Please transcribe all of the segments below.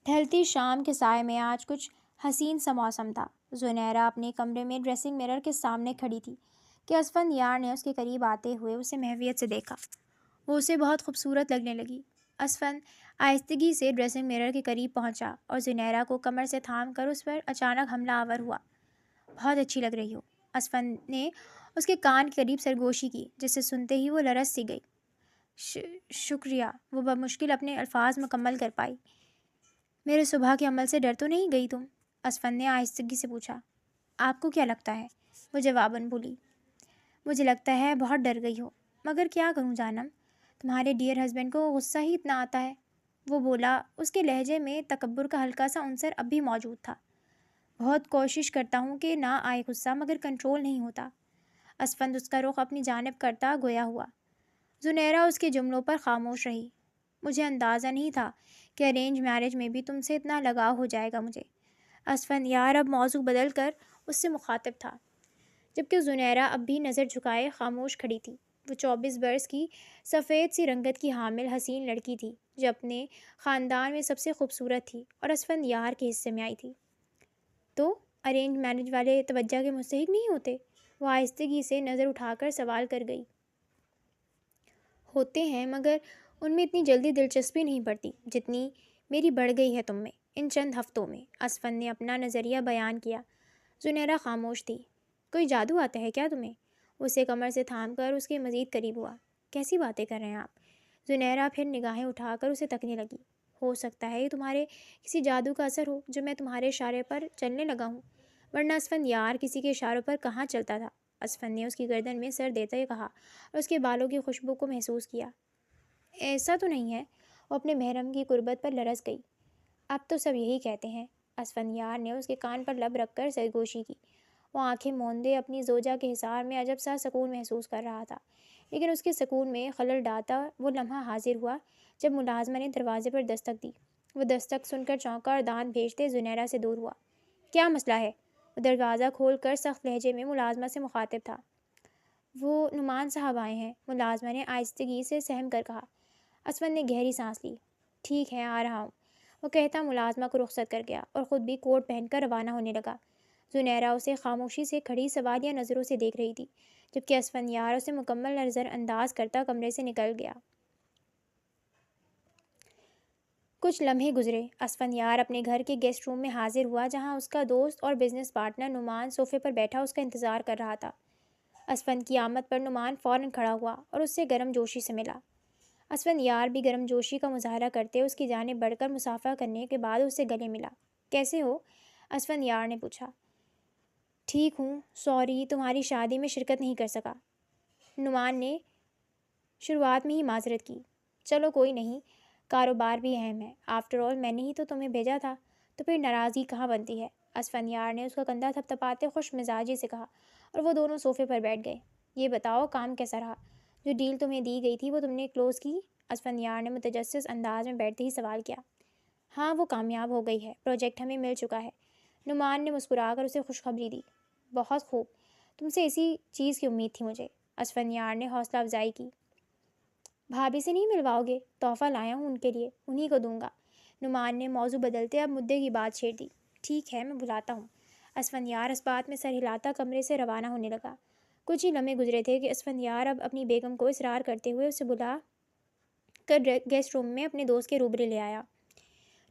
ڈھلتی شام کے سائے میں آج کچھ حسین سا موسم تھا۔ زنیرہ اپنے کمرے میں ڈریسنگ مرر کے سامنے کھڑی تھی کہ اسفندیار نے اس کے قریب آتے ہوئے اسے محویت سے دیکھا۔ وہ اسے بہت خوبصورت لگنے لگی۔ اسفند آہستگی سے ڈریسنگ مرر کے قریب پہنچا اور زنیرہ کو کمر سے تھام کر اس پر اچانک حملہ آور ہوا۔ بہت اچھی لگ رہی ہو۔ اسفند نے اس کے کان کے قریب سرگوشی کی، جسے سنتے ہی وہ لرز سی گئی۔ شکریہ، وہ بمشکل اپنے الفاظ مکمل کر پائی۔ میرے صبح کے عمل سے ڈر تو نہیں گئی تم؟ اسفند نے آہستگی سے پوچھا۔ آپ کو کیا لگتا ہے؟ وہ جواباً بولی۔ مجھے لگتا ہے بہت ڈر گئی ہو، مگر کیا کروں جانم، تمہارے ڈیئر ہسبینڈ کو غصہ ہی اتنا آتا ہے، وہ بولا۔ اس کے لہجے میں تکبر کا ہلکا سا عنصر اب بھی موجود تھا۔ بہت کوشش کرتا ہوں کہ نہ آئے غصہ، مگر کنٹرول نہیں ہوتا۔ اسفند اس کا رخ اپنی جانب کرتا گویا ہوا۔ زنیرہ اس کے جملوں پر خاموش رہی۔ مجھے اندازہ نہیں تھا کہ ارینج میرج میں بھی تم سے اتنا لگاؤ ہو جائے گا مجھے۔ اسفندیار اب موضوع بدل کر اس سے مخاطب تھا، جبکہ زنیرہ اب بھی نظر جھکائے خاموش کھڑی تھی۔ وہ 24 برس کی سفید سی رنگت کی حامل حسین لڑکی تھی، جو اپنے خاندان میں سب سے خوبصورت تھی اور اسفندیار کے حصے میں آئی تھی۔ تو ارینج میرج والے توجہ کے مستحق نہیں ہوتے؟ وہ آہستگی سے نظر اٹھا کر سوال کر گئی۔ ہوتے ہیں، مگر ان میں اتنی جلدی دلچسپی نہیں پڑتی جتنی میری بڑھ گئی ہے تم میں ان چند ہفتوں میں، اسفند نے اپنا نظریہ بیان کیا۔ زنیرہ خاموش تھی۔ کوئی جادو آتا ہے کیا تمہیں؟ اسے کمر سے تھام کر اس کے مزید قریب ہوا۔ کیسی باتیں کر رہے ہیں آپ؟ زنیرہ پھر نگاہیں اٹھا کر اسے تکنے لگی۔ ہو سکتا ہے یہ تمہارے کسی جادو کا اثر ہو جو میں تمہارے اشارے پر چلنے لگا ہوں، ورنہ اسفندیار کسی کے اشاروں پر کہاں چلتا تھا؟ اسفند نے اس کی گردن میں سر دیتے ہوئے کہا اور اس کے بالوں کی خوشبو کو محسوس کیا۔ ایسا تو نہیں ہے۔ وہ اپنے محرم کی قربت پر لرز گئی۔ اب تو سب یہی کہتے ہیں۔ اسفندیار نے اس کے کان پر لب رکھ کر سرگوشی کی۔ وہ آنکھیں موندے اپنی زوجہ کے حصار میں عجب سا سکون محسوس کر رہا تھا، لیکن اس کے سکون میں خلل ڈالتا وہ لمحہ حاضر ہوا جب ملازمہ نے دروازے پر دستک دی۔ وہ دستک سن کر چونکا اور دانت بھیجتے زنیرہ سے دور ہوا۔ کیا مسئلہ ہے؟ وہ دروازہ کھول کر سخت لہجے میں ملازمہ سے مخاطب تھا۔ وہ نعمان صاحب آئے ہیں، ملازمہ نے آہستگی سے سہم کر کہا۔ اسفند نے گہری سانس لی۔ ٹھیک ہے، آ رہا ہوں، وہ کہتا ملازمہ کو رخصت کر گیا اور خود بھی کوٹ پہن کر روانہ ہونے لگا۔ زنیرہ اسے خاموشی سے کھڑی سوالیہ نظروں سے دیکھ رہی تھی، جبکہ اسفندیار اسے مکمل نظر انداز کرتا کمرے سے نکل گیا۔ کچھ لمحے گزرے۔ اسفندیار اپنے گھر کے گیسٹ روم میں حاضر ہوا، جہاں اس کا دوست اور بزنس پارٹنر نعمان صوفے پر بیٹھا اس کا انتظار کر رہا تھا۔ اسفند کی آمد پر نعمان فوراً کھڑا ہوا اور اس سے گرم جوشی سے ملا۔ اسفندیار بھی گرم جوشی کا مظاہرہ کرتے اس کی جانب بڑھ کر مصافحہ کرنے کے بعد اس سے گلے ملا۔ کیسے ہو؟ اسفندیار نے پوچھا۔ ٹھیک ہوں، سوری تمہاری شادی میں شرکت نہیں کر سکا، نعمان نے شروعات میں ہی معذرت کی۔ چلو کوئی نہیں، کاروبار بھی اہم ہے، آفٹر آل میں نے ہی تو تمہیں بھیجا تھا، تو پھر ناراضگی کہاں بنتی ہے؟ اسفندیار نے اس کا کندھا تھپتھپاتے خوش مزاجی سے کہا، اور وہ دونوں صوفے پر بیٹھ گئے۔ یہ بتاؤ کام کیسا رہا؟ جو ڈیل تمہیں دی گئی تھی وہ تم نے کلوز کی؟ اسفندیار نے متجسس انداز میں بیٹھتے ہی سوال کیا۔ ہاں، وہ کامیاب ہو گئی ہے، پروجیکٹ ہمیں مل چکا ہے، نعمان نے مسکرا کر اسے خوشخبری دی۔ بہت خوب، تم سے اسی چیز کی امید تھی مجھے، اسفندیار نے حوصلہ افزائی کی۔ بھابھی سے نہیں ملواؤ گے؟ تحفہ لایا ہوں ان کے لیے، انہی کو دوں گا۔ نعمان نے موضوع بدلتے اب مدعے کی بات چھیڑ دی۔ ٹھیک ہے، میں بلاتا ہوں۔ اسفندیار اس بات میں سر ہلاتا کمرے سے روانہ ہونے لگا۔ کچھ ہی لمحے گزرے تھے کہ اسفندیار اب اپنی بیگم کو اصرار کرتے ہوئے اسے بلا کر گیسٹ روم میں اپنے دوست کے روبرے لے آیا۔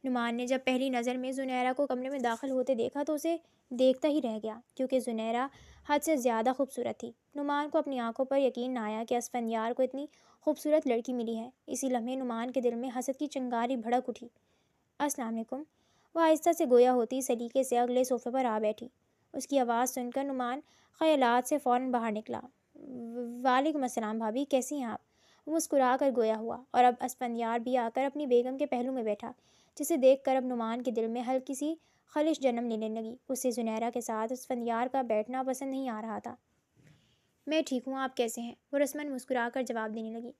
نعمان نے جب پہلی نظر میں زنیرہ کو کمرے میں داخل ہوتے دیکھا تو اسے دیکھتا ہی رہ گیا، کیونکہ زنیرہ حد سے زیادہ خوبصورت تھی۔ نعمان کو اپنی آنکھوں پر یقین نہ آیا کہ اسفندیار کو اتنی خوبصورت لڑکی ملی ہے۔ اسی لمحے نعمان کے دل میں حسد کی چنگاری بھڑک اٹھی۔ السلام علیکم، وہ آہستہ سے گویا ہوتی سلیقے سے اگلے صوفے پر آ بیٹھی۔ اس کی آواز سن کر نعمان خیالات سے فوراً باہر نکلا۔ وعلیکم السلام بھابھی، کیسی ہیں آپ؟ وہ مسکرا کر گویا ہوا، اور اب اسفندیار بھی آ کر اپنی بیگم کے پہلو میں بیٹھا، جسے دیکھ کر اب نعمان کے دل میں ہلکی سی خلش جنم لینے لگی۔ اسے زنیرہ کے ساتھ اسفندیار کا بیٹھنا پسند نہیں آ رہا تھا۔ میں ٹھیک ہوں، آپ کیسے ہیں؟ وہ رسماً مسکرا کر جواب دینے لگی۔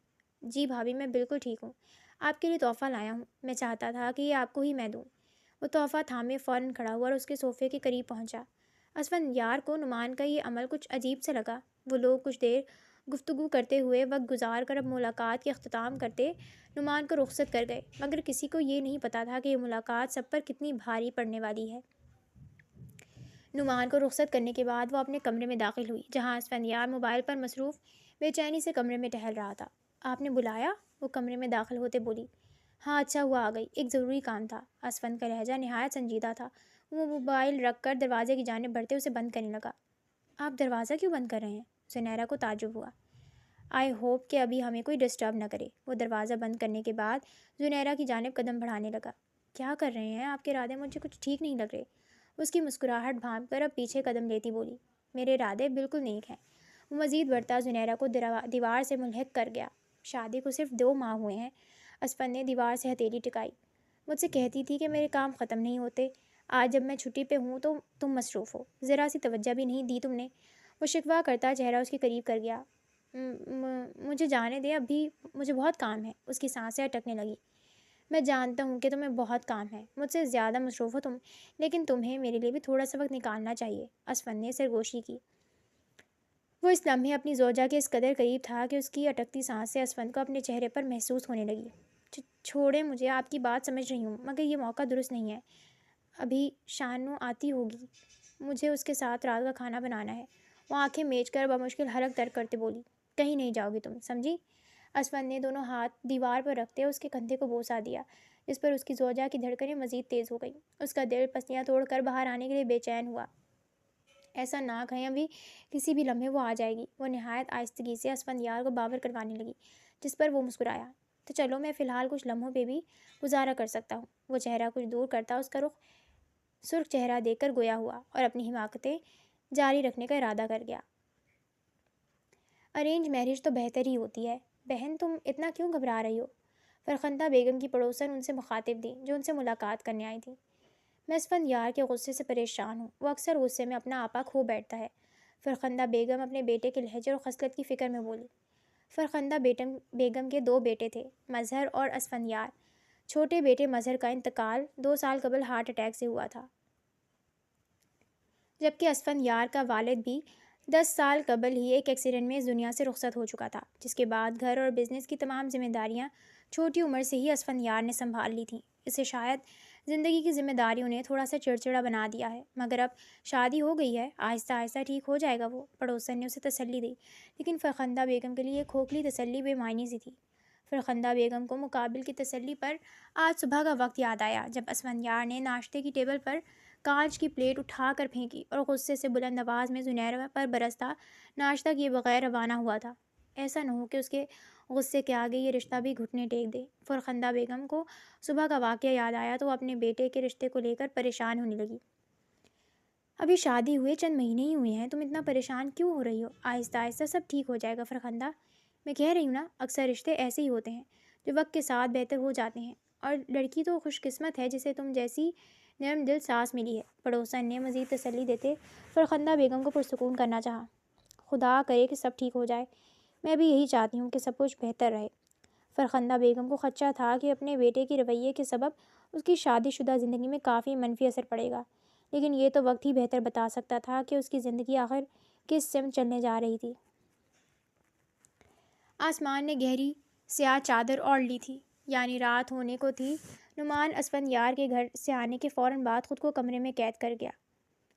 جی بھابھی، میں بالکل ٹھیک ہوں، آپ کے لیے تحفہ لایا ہوں، میں چاہتا تھا کہ یہ آپ کو ہی میں دوں۔ وہ تحفہ تھامے فوراً کھڑا ہوا اور اس کے صوفے کے قریب پہنچا۔ اسفندیار کو نعمان کا یہ عمل کچھ عجیب سا لگا۔ وہ لوگ کچھ دیر گفتگو کرتے ہوئے وقت گزار کر اب ملاقات کے اختتام کرتے نعمان کو رخصت کر گئے، مگر کسی کو یہ نہیں پتا تھا کہ یہ ملاقات سب پر کتنی بھاری پڑنے والی ہے۔ نعمان کو رخصت کرنے کے بعد وہ اپنے کمرے میں داخل ہوئی، جہاں اسفندیار موبائل پر مصروف بے چینی سے کمرے میں ٹہل رہا تھا۔ آپ نے بلایا؟ وہ کمرے میں داخل ہوتے بولی۔ ہاں، اچھا ہوا آ گئی، ایک ضروری کام تھا۔ اسفند کا لہجہ نہایت سنجیدہ تھا۔ وہ موبائل رکھ کر دروازے کی جانب بڑھتے اسے بند کرنے لگا۔ آپ دروازہ کیوں بند کر رہے ہیں؟ زنیرہ کو تعجب ہوا۔ آئی ہوپ کہ ابھی ہمیں کوئی ڈسٹرب نہ کرے۔ وہ دروازہ بند کرنے کے بعد زنیرہ کی جانب قدم بڑھانے لگا۔ کیا کر رہے ہیں؟ آپ کے ارادے مجھے کچھ ٹھیک نہیں لگ رہے۔ اس کی مسکراہٹ بھانپ کر اب پیچھے قدم لیتی بولی۔ میرے ارادے بالکل نیک ہیں۔ وہ مزید بڑھتا زنیرہ کو دیوار سے ملحق کر گیا۔ شادی کو صرف 2 ماہ ہوئے ہیں۔ اسفند نے دیوار سے ہتھیلی ٹکائی۔ مجھ سے کہتی تھی کہ میرے کام ختم نہیں ہوتے۔ آج جب میں چھٹی پہ ہوں تو تم مصروف ہو، ذرا سی توجہ بھی نہیں دی تم نے۔ وہ شکوہ کرتا چہرہ اس کے قریب کر گیا۔ مجھے جانے دے، ابھی مجھے بہت کام ہے۔ اس کی سانسیں اٹکنے لگی۔ میں جانتا ہوں کہ تمہیں بہت کام ہے، مجھ سے زیادہ مصروف ہو تم، لیکن تمہیں میرے لیے بھی تھوڑا سا وقت نکالنا چاہیے۔ اسفند نے سرگوشی کی۔ وہ اس لمحے اپنی زوجہ کے اس قدر قریب تھا کہ اس کی اٹکتی سانسیں اسفند کو اپنے چہرے پر محسوس ہونے لگی۔ چھوڑیں مجھے، آپ کی بات سمجھ رہی ہوں، مگر یہ موقع درست نہیں ہے۔ ابھی شانو آتی ہوگی، مجھے اس کے ساتھ رات کا کھانا بنانا ہے۔ وہ آنکھیں میچ کر بمشکل حلق در کرتے بولی۔ کہیں نہیں جاؤ گی تم، سمجھی؟ اسفند نے دونوں ہاتھ دیوار پر رکھتے اس کے کندھے کو بوسہ دیا، جس پر اس کی زوجہ کی دھڑکنیں مزید تیز ہو گئیں۔ اس کا دل پسلیاں توڑ کر باہر آنے کے لیے بے چین ہوا۔ ایسا نہ کہیں ابھی کسی بھی لمحے وہ آ جائے گی۔ وہ نہایت آہستگی سے اسفندیار کو باور کروانے لگی، جس پر وہ مسکرایا۔ تو چلو، میں فی الحال کچھ لمحوں پہ بھی گزارا کر سکتا ہوں۔ وہ چہرہ کچھ دور کرتا اس کا رخ سرخ چہرہ دیکھ کر گویا ہوا اور اپنی حماقتیں جاری رکھنے کا ارادہ کر گیا۔ ارینج میرج تو بہتر ہی ہوتی ہے۔ بہن، تم اتنا کیوں گھبرا رہی ہو؟ فرخندہ بیگم کی پڑوسن ان سے مخاطب دی، جو ان سے ملاقات کرنے آئی تھیں۔ میں اسفندیار کے غصے سے پریشان ہوں، وہ اکثر غصے میں اپنا آپا کھو بیٹھتا ہے۔ فرخندہ بیگم اپنے بیٹے کے لہجے اور خصلت کی فکر میں بولی۔ فرخندہ بیگم کے 2 بیٹے تھے، مظہر اور اسفندیار۔ چھوٹے بیٹے مظہر کا انتقال 2 سال قبل ہارٹ اٹیک سے ہوا تھا، جبکہ اسفندیار کا والد بھی 10 سال قبل ہی ایک ایکسیڈنٹ میں اس دنیا سے رخصت ہو چکا تھا، جس کے بعد گھر اور بزنس کی تمام ذمہ داریاں چھوٹی عمر سے ہی اسفندیار نے سنبھال لی تھیں۔ اسے شاید زندگی کی ذمہ داریوں نے تھوڑا سا چڑچڑا بنا دیا ہے، مگر اب شادی ہو گئی ہے، آہستہ آہستہ ٹھیک ہو جائے گا وہ، پڑوسن نے اسے تسلی دی۔ لیکن فرخندہ بیگم کے لیے یہ کھوکھلی تسلی بے معنی سی تھی۔ فرخندہ بیگم کو مقابل کی تسلی پر آج صبح کا وقت یاد آیا، جب اسفندیار نے ناشتے کی ٹیبل پر کانچ کی پلیٹ اٹھا کر پھینکی اور غصے سے بلند آواز میں زنیرہ پر برستا ناشتہ کیے بغیر روانہ ہوا تھا۔ ایسا نہ ہو کہ اس کے غصے کے آگے یہ رشتہ بھی گھٹنے ٹیک دے۔ فرخندہ بیگم کو صبح کا واقعہ یاد آیا تو وہ اپنے بیٹے کے رشتے کو لے کر پریشان ہونے لگی۔ ابھی شادی ہوئے چند مہینے ہی ہوئے ہیں، تم اتنا پریشان کیوں ہو رہی ہو؟ آہستہ آہستہ سب ٹھیک ہو جائے گا فرخندہ۔ میں کہہ رہی ہوں نا، اکثر رشتے ایسے ہی ہوتے ہیں جو وقت کے ساتھ بہتر ہو جاتے ہیں، اور لڑکی تو خوش قسمت ہے جسے تم جیسی نرم دل ساس ملی ہے۔ پڑوسن نے مزید تسلی دیتے فرخندہ بیگم کو پرسکون کرنا چاہا۔ خدا کرے کہ سب ٹھیک ہو جائے، میں بھی یہی چاہتی ہوں کہ سب کچھ بہتر رہے۔ فرخندہ بیگم کو خدشہ تھا کہ اپنے بیٹے کے رویے کے سبب اس کی شادی شدہ زندگی میں کافی منفی اثر پڑے گا، لیکن یہ تو وقت ہی بہتر بتا سکتا تھا کہ اس کی زندگی آخر کس سمت چلنے جا رہی تھی۔ آسمان نے گہری سیاہ چادر اوڑھ لی تھی، یعنی رات ہونے کو تھی۔ نعمان اسفندیار کے گھر سے آنے کے فوراً بعد خود کو کمرے میں قید کر گیا۔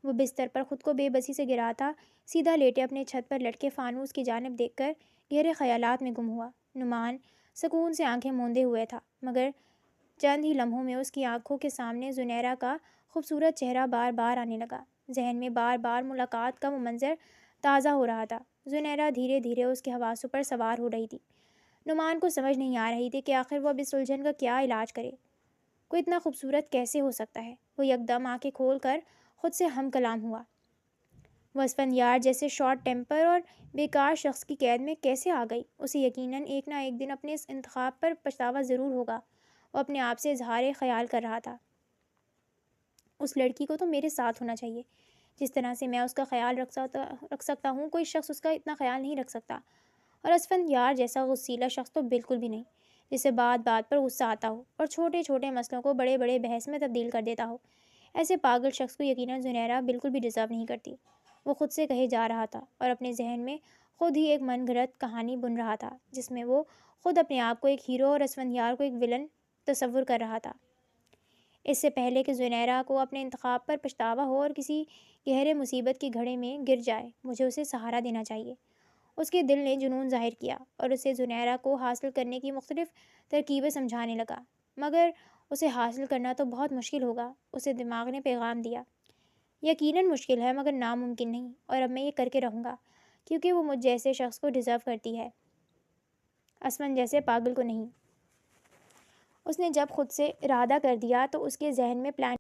وہ بستر پر خود کو بے بسی سے گرا تھا، سیدھا لیٹے اپنے چھت پر لٹکے فانوس کی جانب دیکھ کر گہرے خیالات میں گم ہوا۔ نعمان سکون سے آنکھیں موندے ہوئے تھا، مگر چند ہی لمحوں میں اس کی آنکھوں کے سامنے زنیرہ کا خوبصورت چہرہ بار بار آنے لگا۔ ذہن میں بار بار ملاقات کا وہ منظر تازہ ہو رہا تھا۔ زنیرہ دھیرے دھیرے اس کے حواسوں پر سوار ہو رہی تھی۔ نعمان کو سمجھ نہیں آ رہی تھی کہ آخر وہ اب اس الجھن کا کیا علاج کرے۔ کوئی اتنا خوبصورت کیسے ہو سکتا ہے؟ وہ یکدم آنکھیں کھول کر خود سے ہم کلام ہوا۔ وہ اسفندیار جیسے شارٹ ٹیمپر اور بیکار شخص کی قید میں کیسے آ گئی؟ اسے یقیناً ایک نہ ایک دن اپنے اس انتخاب پر پچھتاوا ضرور ہوگا۔ وہ اپنے آپ سے اظہار خیال کر رہا تھا، اس لڑکی کو تو میرے ساتھ ہونا چاہیے، جس طرح سے میں اس کا خیال رکھ سکتا ہوں، کوئی شخص اس کا اتنا خیال نہیں رکھ سکتا۔ اور اسفندیار جیسا غصیلا شخص تو بالکل بھی نہیں، جسے بات بات پر غصہ آتا ہو اور چھوٹے چھوٹے مسئلوں کو بڑے بڑے بحث میں تبدیل کر دیتا ہو۔ ایسے پاگل شخص کو یقیناً زنیرہ بالکل بھی ڈیزرو نہیں کرتی۔ وہ خود سے کہے جا رہا تھا اور اپنے ذہن میں خود ہی ایک من گھڑت کہانی بن رہا تھا جس میں وہ خود اپنے آپ کو ایک ہیرو اور اسفندیار کو ایک ولن تصور کر رہا تھا۔ اس سے پہلے کہ زنیرہ کو اپنے انتخاب پر پچھتاوا ہو اور کسی گہرے مصیبت کے گھڑے میں گر جائے، مجھے اسے سہارا دینا چاہیے۔ اس کے دل نے جنون ظاہر کیا اور اسے زنیرہ کو حاصل کرنے کی مختلف ترکیبیں سمجھانے لگا، مگر اسے حاصل کرنا تو بہت مشکل ہوگا، اسے دماغ نے پیغام دیا۔ یقیناً مشکل ہے مگر ناممکن نہیں، اور اب میں یہ کر کے رہوں گا کیونکہ وہ مجھ جیسے شخص کو ڈیزرو کرتی ہے، اسمن جیسے پاگل کو نہیں۔ اس نے جب خود سے ارادہ کر دیا تو اس کے ذہن میں پلان،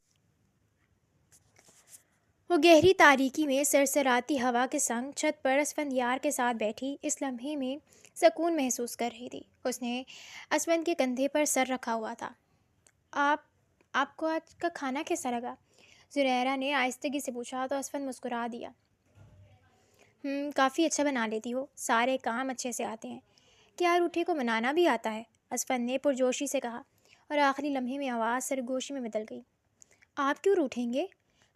وہ گہری تاریکی میں سرسراتی ہوا کے سنگ چھت پر اسفندیار کے ساتھ بیٹھی اس لمحے میں سکون محسوس کر رہی تھی۔ اس نے اسفند کے کندھے پر سر رکھا ہوا تھا۔ آپ آپ کو آج کا کھانا کیسا لگا؟ زنیرہ نے آہستگی سے پوچھا تو اسفند مسکرا دیا۔ کافی اچھا بنا لیتی ہو، سارے کام اچھے سے آتے ہیں۔ کیا روٹھے کو بنانا بھی آتا ہے؟ اسفند نے پرجوشی سے کہا، اور آخری لمحے میں آواز سرگوشی میں بدل گئی۔ آپ کیوں روٹھیں گے؟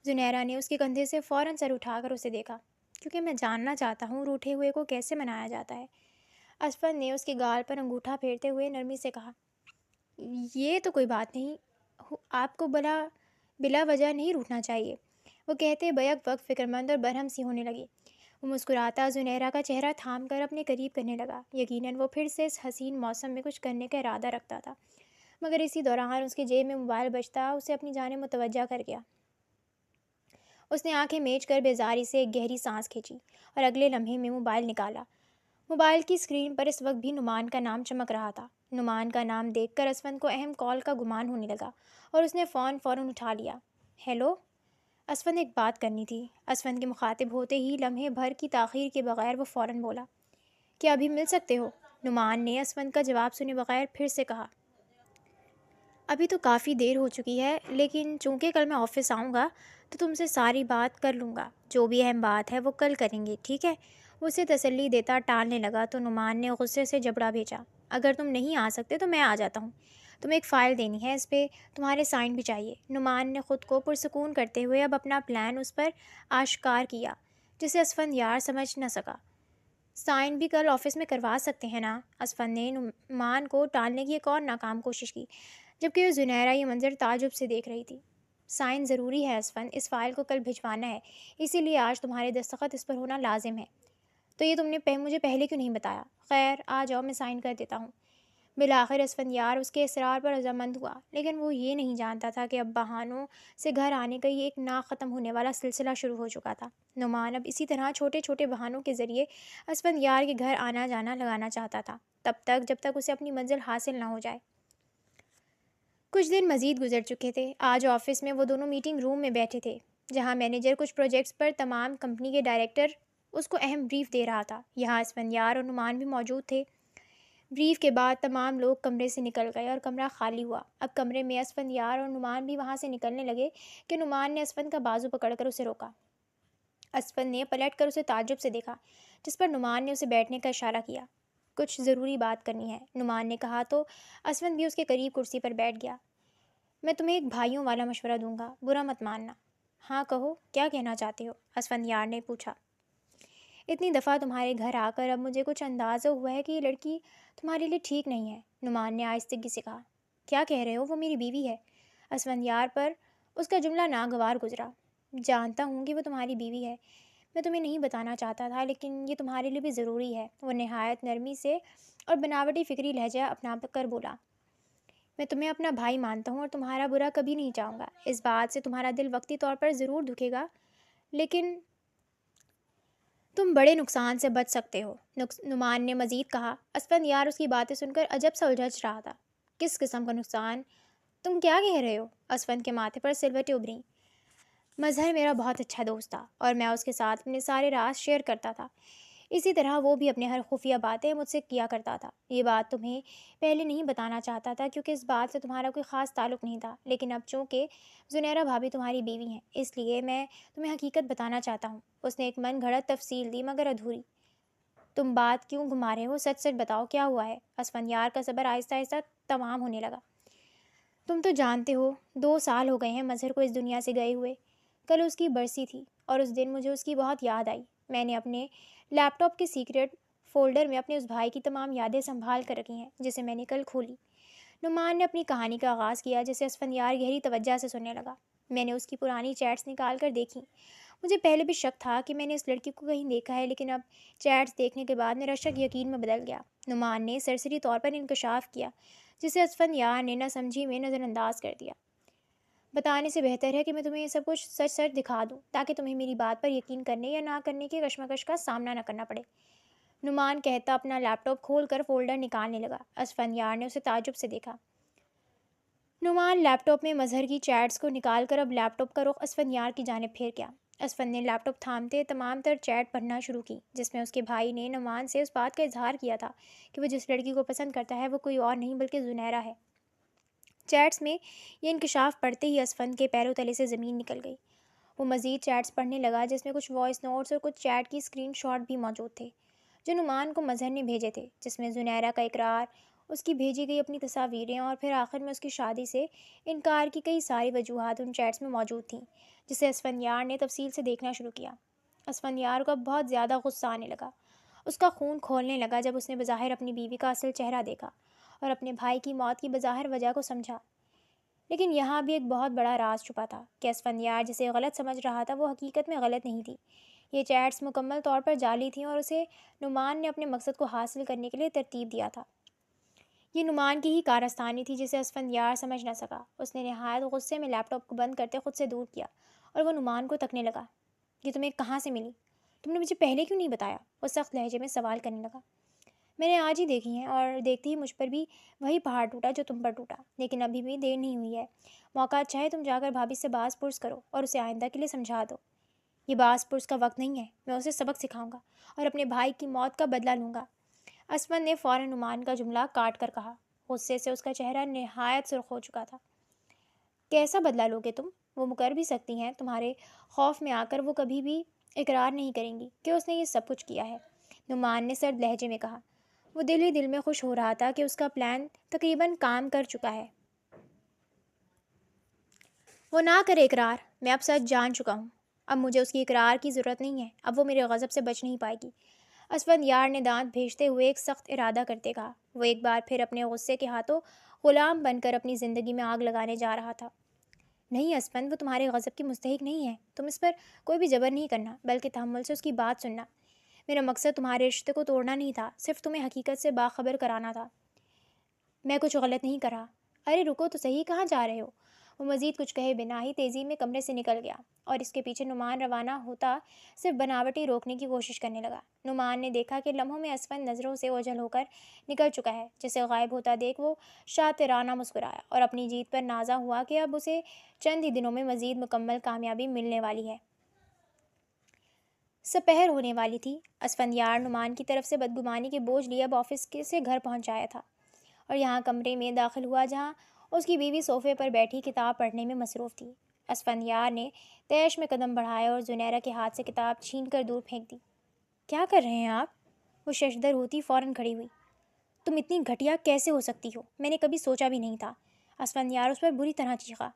زنیرہ نے اس کے کندھے سے فوراً سر اٹھا کر اسے دیکھا۔ کیونکہ میں جاننا چاہتا ہوں روٹھے ہوئے کو کیسے منایا جاتا ہے۔ اسفند نے اس کے گال پر انگوٹھا پھیرتے ہوئے نرمی سے کہا، یہ تو کوئی بات نہیں، آپ کو بلا وجہ نہیں روٹنا چاہیے۔ وہ کہتے بیک وقت فکرمند اور برہم سی ہونے لگی۔ وہ مسکراتا زنیرہ کا چہرہ تھام کر اپنے قریب کرنے لگا۔ یقیناً وہ پھر سے اس حسین موسم میں کچھ کرنے کا ارادہ رکھتا تھا، مگر اسی دوران اس کے جیب میں موبائل بجتا اسے اپنی جانب متوجہ کر گیا۔ اس نے آنکھیں میچ کر بیزاری سے ایک گہری سانس کھینچی اور اگلے لمحے میں موبائل نکالا۔ موبائل کی اسکرین پر اس وقت بھی نعمان کا نام چمک رہا تھا۔ نعمان کا نام دیکھ کر اسفند کو اہم کال کا گمان ہونے لگا اور اس نے فوراً اٹھا لیا۔ ہیلو، اسفند ایک بات کرنی تھی۔ اسفند کے مخاطب ہوتے ہی لمحے بھر کی تاخیر کے بغیر وہ فوراً بولا، کیا ابھی مل سکتے ہو؟ نعمان نے اسفند کا جواب سنے بغیر پھر سے کہا، ابھی تو کافی دیر ہو چکی ہے، لیکن چونکہ کل میں آفس آؤں گا تو تم سے ساری بات کر لوں گا۔ جو بھی اہم بات ہے وہ کل کریں گے، ٹھیک ہے؟ وہ اسے تسلی دیتا ٹالنے لگا تو نعمان نے غصے سے جبڑا بھیجا، اگر تم نہیں آ سکتے تو میں آ جاتا ہوں، تمہیں ایک فائل دینی ہے، اس پہ تمہارے سائن بھی چاہیے۔ نعمان نے خود کو پرسکون کرتے ہوئے اب اپنا پلان اس پر آشکار کیا جسے اسفندیار سمجھ نہ سکا۔ سائن بھی کل آفس میں کروا سکتے ہیں نا؟ اسفند نے نعمان کو ٹالنے کی ایک اور ناکام کوشش کی، جبکہ وہ زنیرہ یہ منظر تعجب سے دیکھ رہی تھی۔ سائن ضروری ہے اسفند، اس فائل کو کل بھجوانا ہے، اسی لیے آج تمہارے دستخط اس پر ہونا لازم ہے۔ تو یہ تم نے مجھے پہلے کیوں نہیں بتایا؟ خیر، آ جاؤ، میں سائن کر دیتا ہوں۔ بالآخر اسفندیار اس کے اصرار پر رضامند ہوا، لیکن وہ یہ نہیں جانتا تھا کہ اب بہانوں سے گھر آنے کا یہ ایک نا ختم ہونے والا سلسلہ شروع ہو چکا تھا۔ نعمان اب اسی طرح چھوٹے چھوٹے بہانوں کے ذریعے اسفندیار کے گھر آنا جانا لگانا چاہتا تھا، جب تک اسے اپنی منزل حاصل نہ ہو جائے۔ کچھ دن مزید گزر چکے تھے۔ آج آفس میں وہ دونوں میٹنگ روم میں بیٹھے تھے، جہاں مینیجر کچھ پروجیکٹس پر تمام کمپنی کے ڈائریکٹر اس کو اہم بریف دے رہا تھا۔ یہاں اسفندیار اور نعمان بھی موجود تھے۔ بریف کے بعد تمام لوگ کمرے سے نکل گئے اور کمرہ خالی ہوا۔ اب کمرے میں اسفندیار اور نعمان بھی وہاں سے نکلنے لگے کہ نعمان نے اسفند کا بازو پکڑ کر اسے روکا۔ اسفند نے پلٹ کر اسے تعجب سے دیکھا، جس پر نعمان نے اسے بیٹھنے کا اشارہ کیا۔ کچھ ضروری بات کرنی ہے، نعمان نے کہا تو اسفند بھی اس کے قریب کرسی پر بیٹھ گیا۔ میں تمہیں ایک بھائیوں والا مشورہ دوں گا، برا مت ماننا۔ ہاں کہو، کیا کہنا چاہتے ہو؟ اسفندیار نے پوچھا۔ اتنی دفعہ تمہارے گھر آ کر اب مجھے کچھ اندازہ ہوا ہے کہ یہ لڑکی تمہارے لیے ٹھیک نہیں ہے، نعمان نے آہستگی سے کہا۔ کیا کہہ رہے ہو؟ وہ میری بیوی ہے۔ اسفندیار پر اس کا جملہ ناگوار گزرا۔ جانتا ہوں کہ وہ تمہاری بیوی ہے، میں تمہیں نہیں بتانا چاہتا تھا، لیکن یہ تمہارے لیے بھی ضروری ہے۔ وہ نہایت نرمی سے اور بناوٹی فکری لہجہ اپنا کر بولا، میں تمہیں اپنا بھائی مانتا ہوں اور تمہارا برا کبھی نہیں چاہوں گا۔ اس بات سے تمہارا دل وقتی طور پر ضرور دکھے گا، لیکن تم بڑے نقصان سے بچ سکتے ہو، نعمان نے مزید کہا۔ اسفندیار اس کی باتیں سن کر عجب سا الجھن رہا تھا۔ کس قسم کا نقصان؟ تم کیا کہہ رہے ہو؟ اسفند کے ماتھے پر سلوٹیں ابھریں۔ مظہر میرا بہت اچھا دوست تھا اور میں اس کے ساتھ اپنے سارے راز شیئر کرتا تھا، اسی طرح وہ بھی اپنے ہر خفیہ باتیں مجھ سے کیا کرتا تھا۔ یہ بات تمہیں پہلے نہیں بتانا چاہتا تھا کیونکہ اس بات سے تمہارا کوئی خاص تعلق نہیں تھا، لیکن اب چونکہ زنیرہ بھابھی تمہاری بیوی ہیں، اس لیے میں تمہیں حقیقت بتانا چاہتا ہوں۔ اس نے ایک من گھڑت تفصیل دی مگر ادھوری۔ تم بات کیوں گھما رہے ہو؟ سچ سچ بتاؤ، کیا ہوا ہے؟ اسفندیار کا صبر آہستہ آہستہ تمام ہونے لگا۔ تم تو جانتے ہو 2 سال ہو گئے ہیں مظہر کو اس دنیا سے گئے ہوئے۔ کل اس کی برسی تھی اور اس دن مجھے اس کی بہت یاد آئی۔ میں نے اپنے لیپ ٹاپ کے سیکرٹ فولڈر میں اپنے اس بھائی کی تمام یادیں سنبھال کر رکھی ہیں جسے میں نے کل کھولی۔ نعمان نے اپنی کہانی کا آغاز کیا جسے اسفندیار گہری توجہ سے سننے لگا۔ میں نے اس کی پرانی چیٹس نکال کر دیکھی۔ مجھے پہلے بھی شک تھا کہ میں نے اس لڑکی کو کہیں دیکھا ہے، لیکن اب چیٹس دیکھنے کے بعد میرا شک یقین میں بدل گیا۔ نعمان نے سرسری طور پر انکشاف کیا جسے اسفندیار نے نہ سمجھی میں نظر انداز کر دیا۔ بتانے سے بہتر ہے کہ میں تمہیں یہ سب کچھ سچ سچ دکھا دوں تاکہ تمہیں میری بات پر یقین کرنے یا نہ کرنے کی کشمکش کا سامنا نہ کرنا پڑے۔ نعمان کہتا اپنا لیپ ٹاپ کھول کر فولڈر نکالنے لگا۔ اسفندیار نے اسے تعجب سے دیکھا۔ نعمان لیپ ٹاپ میں مظہر کی چیٹس کو نکال کر اب لیپ ٹاپ کا رخ اسفندیار کی جانب پھیر گیا۔ اسفند نے لیپ ٹاپ تھامتے تمام تر چیٹ پڑھنا شروع کی جس میں اس کے بھائی نے نعمان سے اس بات کا اظہار کیا تھا کہ وہ جس لڑکی کو پسند کرتا ہے وہ کوئی اور نہیں بلکہ زنیرہ ہے۔ چیٹس میں یہ انکشاف پڑھتے ہی اسفند کے پیروں تلے سے زمین نکل گئی۔ وہ مزید چیٹس پڑھنے لگا جس میں کچھ وائس نوٹس اور کچھ چیٹ کی اسکرین شاٹ بھی موجود تھے جو نعمان کو مظہر نے بھیجے تھے، جس میں زنیرہ کا اقرار، اس کی بھیجی گئی اپنی تصاویریں اور پھر آخر میں اس کی شادی سے انکار کی کئی ساری وجوہات ان چیٹس میں موجود تھیں، جسے اسفندیار نے تفصیل سے دیکھنا شروع کیا۔ اسفندیار کو اب بہت زیادہ غصہ آنے لگا۔ اس کا خون کھولنے لگا جب اس نے بظاہر اپنی بیوی کا اصل چہرہ دیکھا اور اپنے بھائی کی موت کی بظاہر وجہ کو سمجھا۔ لیکن یہاں بھی ایک بہت بڑا راز چھپا تھا کہ اسفندیار جسے غلط سمجھ رہا تھا وہ حقیقت میں غلط نہیں تھی۔ یہ چیٹس مکمل طور پر جعلی تھیں اور اسے نعمان نے اپنے مقصد کو حاصل کرنے کے لیے ترتیب دیا تھا۔ یہ نعمان کی ہی کارستانی تھی جسے اسفندیار سمجھ نہ سکا۔ اس نے نہایت غصے میں لیپ ٹاپ کو بند کرتے خود سے دور کیا اور وہ نعمان کو تکنے لگا۔ یہ تمہیں کہاں سے ملی؟ تم نے مجھے پہلے کیوں نہیں بتایا؟ وہ سخت لہجے میں سوال کرنے لگا۔ میں نے آج ہی دیکھی ہیں اور دیکھتے ہی مجھ پر بھی وہی پہاڑ ٹوٹا جو تم پر ٹوٹا، لیکن ابھی بھی دیر نہیں ہوئی ہے۔ موقع اچھا ہے تم جا کر بھابھی سے باز پرس کرو اور اسے آئندہ کے لیے سمجھا دو۔ یہ باز پرس کا وقت نہیں ہے، میں اسے سبق سکھاؤں گا اور اپنے بھائی کی موت کا بدلہ لوں گا۔ اسفند نے فوراً نعمان کا جملہ کاٹ کر کہا۔ غصے سے اس کا چہرہ نہایت سرخ ہو چکا تھا۔ کیسا بدلہ لوگے تم؟ وہ مکر بھی سکتی ہیں، تمہارے خوف میں آ کر وہ کبھی بھی اقرار نہیں کریں گی کہ اس نے یہ سب کچھ کیا ہے، نعمان نے سرد لہجے میں کہا۔ وہ دل ہی دل میں خوش ہو رہا تھا کہ اس کا پلان تقریباً کام کر چکا ہے۔ وہ نہ کرے اقرار، میں اب سچ جان چکا ہوں۔ اب مجھے اس کی اقرار کی ضرورت نہیں ہے، اب وہ میرے غضب سے بچ نہیں پائے گی۔ اسفندیار نے دانت بھیجتے ہوئے ایک سخت ارادہ کرتے کہا۔ وہ ایک بار پھر اپنے غصے کے ہاتھوں غلام بن کر اپنی زندگی میں آگ لگانے جا رہا تھا۔ نہیں اسفند، وہ تمہارے غضب کی مستحق نہیں ہے۔ تم اس پر کوئی بھی جبر نہیں کرنا بلکہ تحمل سے اس کی بات سننا۔ میرا مقصد تمہارے رشتے کو توڑنا نہیں تھا، صرف تمہیں حقیقت سے باخبر کرانا تھا۔ میں کچھ غلط نہیں کر رہا۔ ارے رکو تو صحیح، کہاں جا رہے ہو؟ وہ مزید کچھ کہے بنا ہی تیزی میں کمرے سے نکل گیا اور اس کے پیچھے نعمان روانہ ہوتا صرف بناوٹی روکنے کی کوشش کرنے لگا۔ نعمان نے دیکھا کہ لمحوں میں اسفند نظروں سے اوجھل ہو کر نکل چکا ہے، جسے غائب ہوتا دیکھ وہ شاطرانہ مسکرایا اور اپنی جیت پر نازا ہوا کہ اب اسے چند ہی دنوں میں مزید مکمل کامیابی ملنے والی ہے۔ سپہر ہونے والی تھی۔ اسفندیار نعمان کی طرف سے بدگمانی کے بوجھ لیے اب آفس سے گھر پہنچ آیا تھا اور یہاں کمرے میں داخل ہوا جہاں اس کی بیوی صوفے پر بیٹھی کتاب پڑھنے میں مصروف تھی۔ اسفندیار نے تیش میں قدم بڑھائے اور زنیرہ کے ہاتھ سے کتاب چھین کر دور پھینک دی۔ کیا کر رہے ہیں آپ؟ وہ ششدر ہوتی فوراً کھڑی ہوئی۔ تم اتنی گھٹیا کیسے ہو سکتی ہو؟ میں نے کبھی سوچا بھی نہیں تھا۔ اسفندیار اس پر بری طرح چیخا۔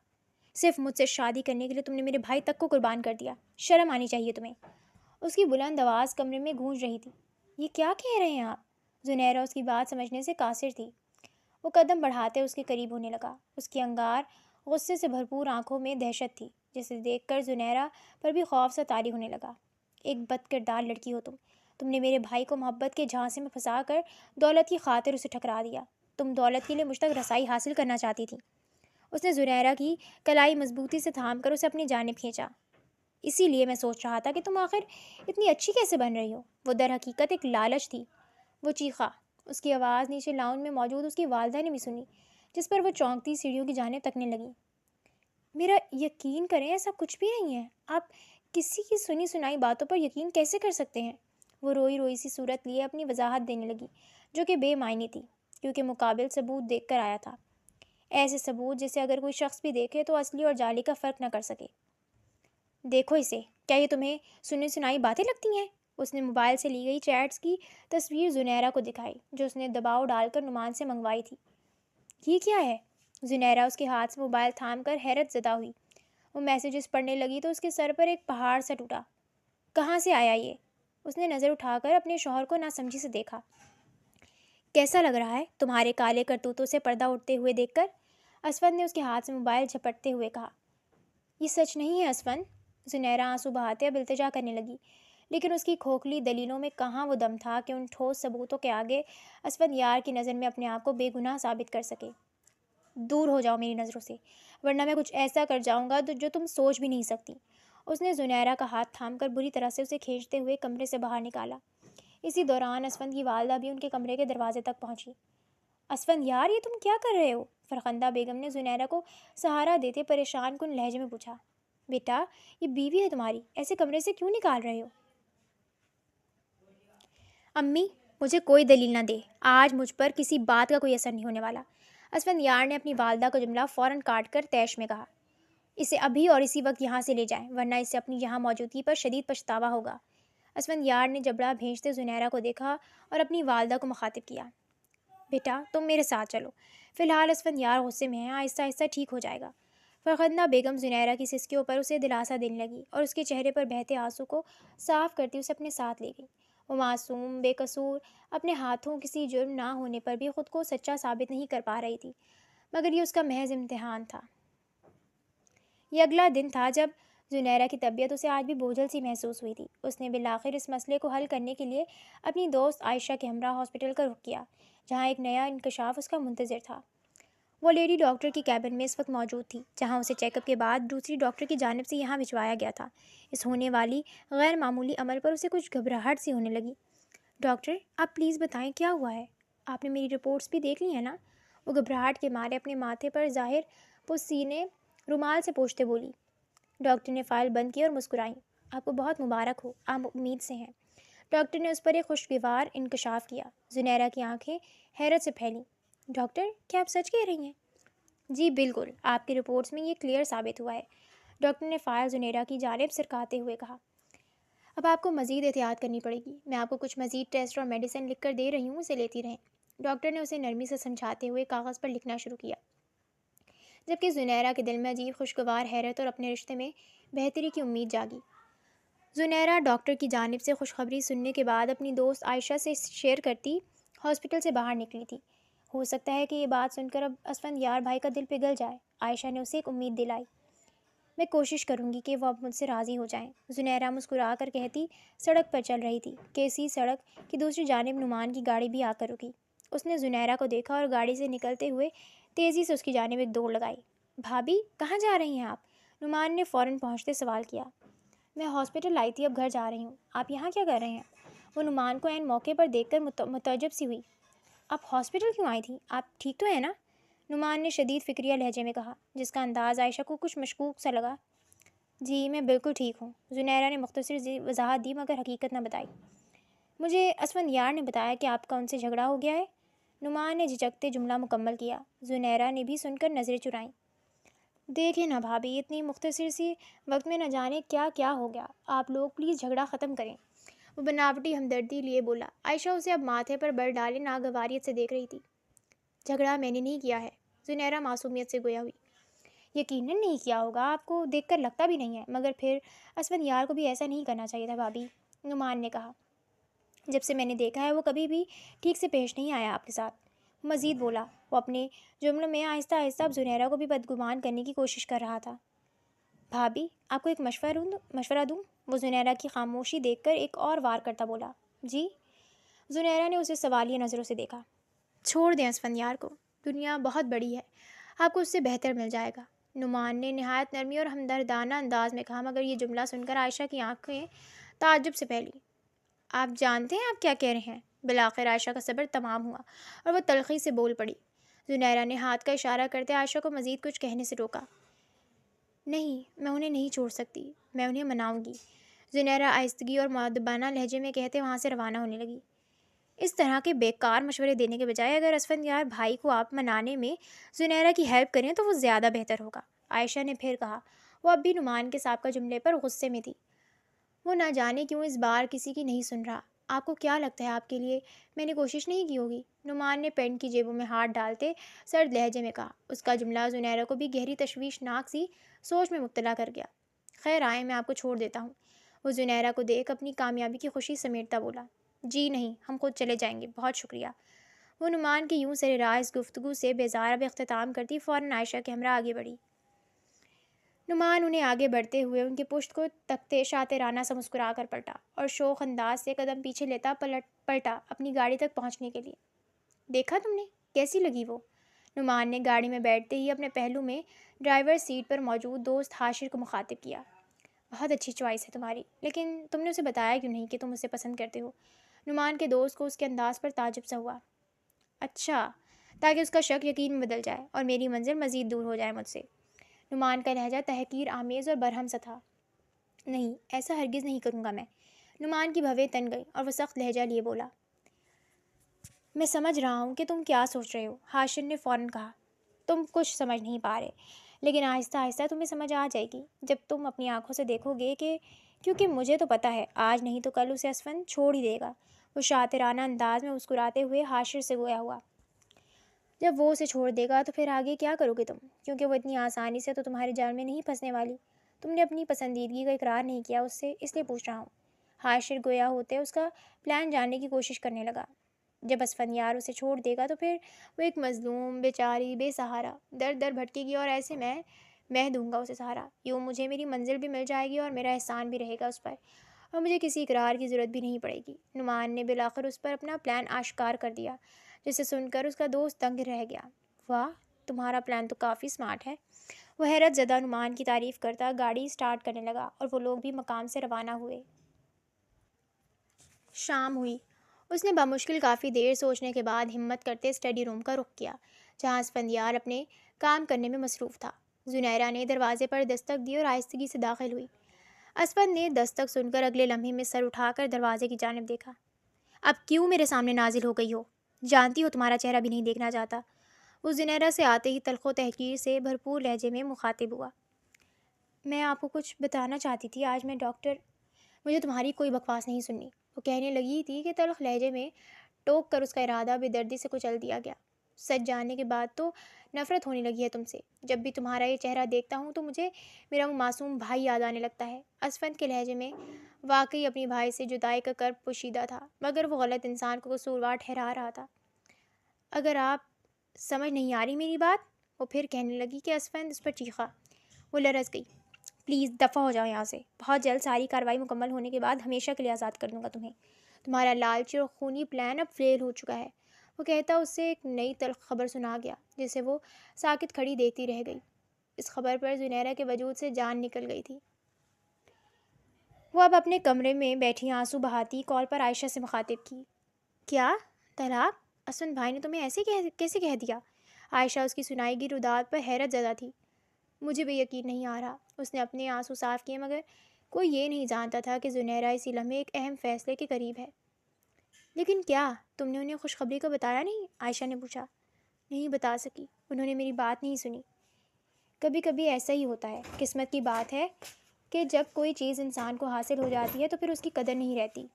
صرف مجھ سے شادی کرنے کے لیے تم نے میرے بھائی تک کو قربان کر دیا، شرم آنی چاہیے تمہیں۔ اس کی بلند آواز کمرے میں گونج رہی تھی۔ یہ کیا کہہ رہے ہیں آپ؟ زنیرہ اس کی بات سمجھنے سے قاصر تھی۔ وہ قدم بڑھاتے اس کے قریب ہونے لگا۔ اس کی انگار غصے سے بھرپور آنکھوں میں دہشت تھی جسے دیکھ کر زنیرہ پر بھی خوف سا طاری ہونے لگا۔ ایک بد کردار لڑکی ہو تم۔ تم نے میرے بھائی کو محبت کے جھانسے میں پھنسا کر دولت کی خاطر اسے ٹھکرا دیا۔ تم دولت کے لیے مجھ تک رسائی حاصل کرنا چاہتی تھی۔ اس نے زنیرہ کی کلائی مضبوطی سے تھام کر اسے اپنی جانب کھینچا۔ اسی لیے میں سوچ رہا تھا کہ تم آخر اتنی اچھی کیسے بن رہی ہو۔ وہ در حقیقت ایک لالچ تھی۔ وہ چیخا۔ اس کی آواز نیچے لاؤنج میں موجود اس کی والدہ نے بھی سنی، جس پر وہ چونکتی سیڑھیوں کی جانب تکنے لگی۔ میرا یقین کریں، ایسا کچھ بھی نہیں ہے۔ آپ کسی کی سنی سنائی باتوں پر یقین کیسے کر سکتے ہیں؟ وہ روئی روئی سی صورت لیے اپنی وضاحت دینے لگی جو کہ بے معنی تھی کیونکہ مقابل ثبوت دیکھ کر آیا تھا، ایسے ثبوت جسے اگر کوئی شخص بھی دیکھے تو اصلی اور جعلی کا فرق نہ کر سکے۔ دیکھو اسے، کیا یہ تمہیں سنی سنائی باتیں لگتی ہیں؟ اس نے موبائل سے لی گئی چیٹس کی تصویر زنیرہ کو دکھائی جو اس نے دباؤ ڈال کر نعمان سے منگوائی تھی۔ یہ کیا ہے؟ زنیرہ اس کے ہاتھ سے موبائل تھام کر حیرت زدہ ہوئی۔ وہ میسیجز پڑھنے لگی تو اس کے سر پر ایک پہاڑ سا ٹوٹا۔ کہاں سے آیا یہ؟ اس نے نظر اٹھا کر اپنے شوہر کو ناسمجھی سے دیکھا۔ کیسا لگ رہا ہے تمہارے کالے کرتوتوں سے پردہ اٹھتے ہوئے دیکھ کر؟ اسفند نے اس کے ہاتھ سے موبائل جھپٹتے ہوئے کہا۔ یہ سچ نہیں ہے اسفند، زنیرہ آنسو بہاتے اب التجا کرنے لگی، لیکن اس کی کھوکھلی دلیلوں میں کہاں وہ دم تھا کہ ان ٹھوس ثبوتوں کے آگے اسفند یار کی نظر میں اپنے آپ کو بے گناہ ثابت کر سکے۔ دور ہو جاؤ میری نظروں سے، ورنہ میں کچھ ایسا کر جاؤں گا جو تم سوچ بھی نہیں سکتی۔ اس نے زنیرہ کا ہاتھ تھام کر بری طرح سے اسے کھینچتے ہوئے کمرے سے باہر نکالا۔ اسی دوران اسفند کی والدہ بھی ان کے کمرے کے دروازے تک پہنچی۔ اسفند یار، یہ تم کیا کر رہے ہو؟ فرخندہ بیگم نے زنیرہ کو سہارا دیتے پریشان کن لہجے میں پوچھا۔ بیٹا، یہ بیوی ہے تمہاری، ایسے کمرے سے کیوں نکال رہے ہو؟ امی، مجھے کوئی دلیل نہ دے، آج مجھ پر کسی بات کا کوئی اثر نہیں ہونے والا۔ اسفند یار نے اپنی والدہ کا جملہ فوراً کاٹ کر طیش میں کہا۔ اسے ابھی اور اسی وقت یہاں سے لے جائیں، ورنہ اسے اپنی یہاں موجودگی پر شدید پچھتاوا ہوگا۔ اسفند یار نے جبڑا بھینجتے زنیرہ کو دیکھا اور اپنی والدہ کو مخاطب کیا۔ بیٹا، تم میرے ساتھ چلو، فی الحال اسفند یار غصے میں ہے، آہستہ آہستہ ٹھیک ہو جائے گا۔ فرخندہ بیگم زنیرہ کی سسکیوں پر اسے دلاسا دینے لگی اور اس کے چہرے پر بہتے آنسو کو صاف کرتی اسے اپنے ساتھ لے گئی۔ وہ معصوم، بے قصور، اپنے ہاتھوں کسی جرم نہ ہونے پر بھی خود کو سچا ثابت نہیں کر پا رہی تھی، مگر یہ اس کا محض امتحان تھا۔ یہ اگلا دن تھا جب زنیرہ کی طبیعت اسے آج بھی بوجھل سی محسوس ہوئی تھی۔ اس نے بالآخر اس مسئلے کو حل کرنے کے لیے اپنی دوست عائشہ کے ہمراہ ہاسپٹل کا رخ کیا، جہاں ایک نیا انکشاف اس کا منتظر تھا۔ وہ لیڈی ڈاکٹر کی کیبن میں اس وقت موجود تھی، جہاں اسے چیک اپ کے بعد دوسری ڈاکٹر کی جانب سے یہاں بھجوایا گیا تھا۔ اس ہونے والی غیر معمولی عمل پر اسے کچھ گھبراہٹ سی ہونے لگی۔ ڈاکٹر، آپ پلیز بتائیں کیا ہوا ہے؟ آپ نے میری رپورٹس بھی دیکھ لی ہیں نا؟ وہ گھبراہٹ کے مارے اپنے ماتھے پر ظاہر پسینے رومال سے پوچھتے بولی۔ ڈاکٹر نے فائل بند کی اور مسکرائیں۔ آپ کو بہت مبارک ہو، آپ امید سے ہیں۔ ڈاکٹر نے اس پر ایک خوشگوار انکشاف کیا۔ زنیرہ کی آنکھیں حیرت سے پھیلیں۔ ڈاکٹر، کیا آپ سچ کہہ رہی ہیں؟ جی بالکل، آپ کی رپورٹس میں یہ کلیئر ثابت ہوا ہے، ڈاکٹر نے فائل زنیرہ کی جانب سرکاتے ہوئے کہا۔ اب آپ کو مزید احتیاط کرنی پڑے گی، میں آپ کو کچھ مزید ٹیسٹ اور میڈیسن لکھ کر دے رہی ہوں، اسے لیتی رہیں۔ ڈاکٹر نے اسے نرمی سے سمجھاتے ہوئے کاغذ پر لکھنا شروع کیا، جبکہ زنیرہ کے دل میں عجیب خوشگوار حیرت اور اپنے رشتے میں بہتری کی امید جاگی۔ زنیرہ ڈاکٹر کی جانب سے خوشخبری سننے کے بعد اپنی دوست عائشہ سے شیئر کرتی ہاسپٹل سے باہر نکلی تھی۔ ہو سکتا ہے کہ یہ بات سن کر اب اسفند یار بھائی کا دل پگھل جائے، عائشہ نے اسے ایک امید دلائی۔ میں کوشش کروں گی کہ وہ اب مجھ سے راضی ہو جائیں، زنیرہ مسکرا کر کہتی سڑک پر چل رہی تھی کہ اسی سڑک کی دوسری جانب نعمان کی گاڑی بھی آ کر رکی۔ اس نے زنیرہ کو دیکھا اور گاڑی سے نکلتے ہوئے تیزی سے اس کی جانب ایک دوڑ لگائی۔ بھابھی، کہاں جا رہی ہیں آپ؟ نعمان نے فوراً پہنچتے سوال کیا۔ میں ہاسپٹل آئی تھی، اب گھر جا رہی ہوں۔ آپ یہاں کیا کر رہے ہیں؟ وہ نعمان کو عین موقع پر دیکھ کر متعجب سی ہوئی۔ آپ ہاسپٹل کیوں آئی تھیں؟ آپ ٹھیک تو ہیں نا؟ نعمان نے شدید فکریہ لہجے میں کہا، جس کا انداز عائشہ کو کچھ مشکوک سا لگا۔ جی میں بالکل ٹھیک ہوں، زنیرہ نے مختصر وضاحت دی مگر حقیقت نہ بتائی۔ مجھے اسفند یار نے بتایا کہ آپ کا ان سے جھگڑا ہو گیا ہے۔ نعمان نے جھجکتے جملہ مکمل کیا۔ زنیرہ نے بھی سن کر نظریں چرائیں۔ دیکھیں نا بھابھی، اتنی مختصر سی وقت میں نہ جانے کیا کیا ہو گیا، آپ لوگ پلیز جھگڑا ختم کریں، وہ بناوٹی ہمدردی لیے بولا۔ عائشہ اسے اب ماتھے پر بر ڈالے ناگواریت سے دیکھ رہی تھی۔ جھگڑا میں نے نہیں کیا ہے، زنیرہ معصومیت سے گویا ہوئی۔ یقیناً نہیں کیا ہوگا، آپ کو دیکھ کر لگتا بھی نہیں ہے، مگر پھر اسفند یار کو بھی ایسا نہیں کرنا چاہیے تھا بھابھی، نعمان نے کہا۔ جب سے میں نے دیکھا ہے وہ کبھی بھی ٹھیک سے پیش نہیں آیا آپ کے ساتھ، مزید بولا۔ وہ اپنے جملوں میں آہستہ آہستہ اب زنیرہ کو بھی بدگمان کرنے کی کوشش کر رہا تھا۔ بھابھی، آپ کو ایک مشورہ دوں؟ وہ زنیرہ کی خاموشی دیکھ کر ایک اور وار کرتا بولا۔ جی؟ زنیرہ نے اسے سوالیہ نظروں سے دیکھا۔ چھوڑ دیں اسفند یار کو، دنیا بہت بڑی ہے، آپ کو اس سے بہتر مل جائے گا، نعمان نے نہایت نرمی اور ہمدردانہ انداز میں کہا، مگر یہ جملہ سن کر عائشہ کی آنکھیں تعجب سے پھیلیں۔ آپ جانتے ہیں آپ کیا کہہ رہے ہیں؟ بالآخر عائشہ کا صبر تمام ہوا اور وہ تلخی سے بول پڑی۔ زنیرہ نے ہاتھ کا اشارہ کرتے عائشہ کو مزید کچھ کہنے سے روکا۔ نہیں، میں انہیں نہیں چھوڑ سکتی، میں انہیں مناؤں گی، زنیرہ آہستگی اور مؤدبانہ لہجے میں کہتے وہاں سے روانہ ہونے لگی۔ اس طرح کے بیکار مشورے دینے کے بجائے اگر اسفند یار بھائی کو آپ منانے میں زنیرہ کی ہیلپ کریں تو وہ زیادہ بہتر ہوگا، عائشہ نے پھر کہا۔ وہ اب بھی نعمان کے سابقہ جملے پر غصے میں تھی۔ وہ نہ جانے کیوں اس بار کسی کی نہیں سن رہا۔ آپ کو کیا لگتا ہے آپ کے لیے میں نے کوشش نہیں کی ہوگی؟ نعمان نے پینٹ کی جیبوں میں ہاتھ ڈالتے سرد لہجے میں کہا۔ اس کا جملہ زنیرہ کو بھی گہری تشویشناک سی سوچ میں مبتلا کر گیا۔ خیر آئیں، میں آپ کو چھوڑ دیتا ہوں، وہ زنیرہ کو دیکھ اپنی کامیابی کی خوشی سمیٹتا بولا، جی نہیں، ہم خود چلے جائیں گے، بہت شکریہ۔ وہ نعمان کی یوں سر راز گفتگو سے بیزار اب اختتام کرتی فوراً عائشہ کے ہمراہ آگے بڑھی۔ نعمان انہیں آگے بڑھتے ہوئے ان کی پشت کو تکتے شاطرانہ سا مسکرا کر پلٹا اور شوخ انداز سے قدم پیچھے لیتا پلٹا اپنی گاڑی تک پہنچنے کے لیے۔ دیکھا تم نے، کیسی لگی وہ؟ نعمان نے گاڑی میں بیٹھتے ہی اپنے پہلو میں ڈرائیور سیٹ پر موجود دوست حاشر کو مخاطب کیا۔ بہت اچھی چوائس ہے تمہاری، لیکن تم نے اسے بتایا کیوں نہیں کہ تم اسے پسند کرتے ہو؟ نعمان کے دوست کو اس کے انداز پر تعجب سا ہوا۔ اچھا، تاکہ اس کا شک یقین میں بدل جائے اور میری منزل مزید دور ہو جائے مجھ سے۔ نعمان کا لہجہ تحقیر آمیز اور برہم سا تھا۔ نہیں، ایسا ہرگز نہیں کروں گا میں۔ نعمان کی بھویں تن گئی اور وہ سخت لہجہ لیے بولا، میں سمجھ رہا ہوں کہ تم کیا سوچ رہے ہو۔ حاشر نے فوراً کہا، تم کچھ سمجھ نہیں پا رہے، لیکن آہستہ آہستہ تمہیں سمجھ آ جائے گی جب تم اپنی آنکھوں سے دیکھو گے کہ کیونکہ مجھے تو پتہ ہے آج نہیں تو کل اسے اسفند چھوڑ ہی دے گا۔ وہ شاطرانہ انداز میں مسکراتے ہوئے حاشر سے گویا ہوا، جب وہ اسے چھوڑ دے گا تو پھر آگے کیا کرو گے تم؟ کیونکہ وہ اتنی آسانی سے تو تمہارے جال میں نہیں پھنسنے والی۔ تم نے اپنی پسندیدگی کا اقرار نہیں کیا اس سے، اس لیے پوچھ رہا ہوں۔ حاشر گویا ہوتے اس کا پلان جاننے کی کوشش کرنے لگا۔ جب اسفندیار اسے چھوڑ دے گا تو پھر وہ ایک مظلوم بیچاری بے سہارا در در بھٹکے گی اور ایسے میں دوں گا اسے سہارا۔ یوں مجھے میری منزل بھی مل جائے گی اور میرا احسان بھی رہے گا اس پر، اور مجھے کسی اقرار کی ضرورت بھی نہیں پڑے گی۔ نعمان نے بالآخر اس پر اپنا پلان آشکار کر دیا، جسے سن کر اس کا دوست دنگ رہ گیا۔ واہ، تمہارا پلان تو کافی سمارٹ ہے۔ وہ حیرت زدہ نعمان کی تعریف کرتا گاڑی سٹارٹ کرنے لگا اور وہ لوگ بھی مقام سے روانہ ہوئے۔ شام ہوئی۔ اس نے بمشکل کافی دیر سوچنے کے بعد ہمت کرتے اسٹڈی روم کا رخ کیا، جہاں اسفندیار اپنے کام کرنے میں مصروف تھا۔ زنیرہ نے دروازے پر دستک دی اور آہستگی سے داخل ہوئی۔ اسفند نے دستک سن کر اگلے لمحے میں سر اٹھا کر دروازے کی جانب دیکھا۔ اب کیوں میرے سامنے نازل ہو گئی ہو؟ جانتی ہو تمہارا چہرہ بھی نہیں دیکھنا چاہتا۔ وہ زنیرہ سے آتے ہی تلخ و تحقیر سے بھرپور لہجے میں مخاطب ہوا۔ میں آپ کو کچھ بتانا چاہتی تھی، آج میں ڈاکٹر، مجھے تمہاری کوئی بکواس نہیں سننی، وہ کہنے لگی تھی کہ تلخ لہجے میں ٹوک کر اس کا ارادہ بے دردی سے کچل دیا گیا۔ سچ جاننے کے بعد تو نفرت ہونے لگی ہے تم سے۔ جب بھی تمہارا یہ چہرہ دیکھتا ہوں تو مجھے میرا وہ معصوم بھائی یاد آنے لگتا ہے۔ اسفند کے لہجے میں واقعی اپنی بھائی سے جدائی کا کرب پوشیدہ تھا، مگر وہ غلط انسان کو قصوروار ٹھہرا رہا تھا۔ اگر آپ سمجھ نہیں آ رہی میری بات، وہ پھر کہنے لگی کہ اسفند اس پر چیخا۔ وہ لرز گئی۔ پلیز دفع ہو جاؤ یہاں سے، بہت جلد ساری کارروائی مکمل ہونے کے بعد ہمیشہ کے لیے آزاد کر دوں گا تمہیں۔ تمہارا لالچی اور خونی پلان اب فیل ہو چکا ہے۔ وہ کہتا اسے ایک نئی تلخ خبر سنا گیا، جسے وہ ساکت کھڑی دیکھتی رہ گئی۔ اس خبر پر زنیرہ کے وجود سے جان نکل گئی تھی۔ وہ اب اپنے کمرے میں بیٹھی آنسو بہاتی کال پر عائشہ سے مخاطب کی۔ کیا؟ طلاق؟ اسفند بھائی نے تمہیں ایسے کیسے کہہ دیا؟ عائشہ اس کی سنائی گی ردات پر حیرت زدہ تھی۔ مجھے بھی یقین نہیں آ رہا۔ اس نے اپنے آنسو صاف کیے، مگر کوئی یہ نہیں جانتا تھا کہ زنیرہ اسی لمحے ایک اہم فیصلے کے قریب ہے۔ لیکن کیا تم نے انہیں خوشخبری کو بتایا نہیں؟ عائشہ نے پوچھا۔ نہیں بتا سکی، انہوں نے میری بات نہیں سنی۔ کبھی کبھی ایسا ہی ہوتا ہے، قسمت کی بات ہے کہ جب کوئی چیز انسان کو حاصل ہو جاتی ہے تو پھر اس کی قدر نہیں رہتی۔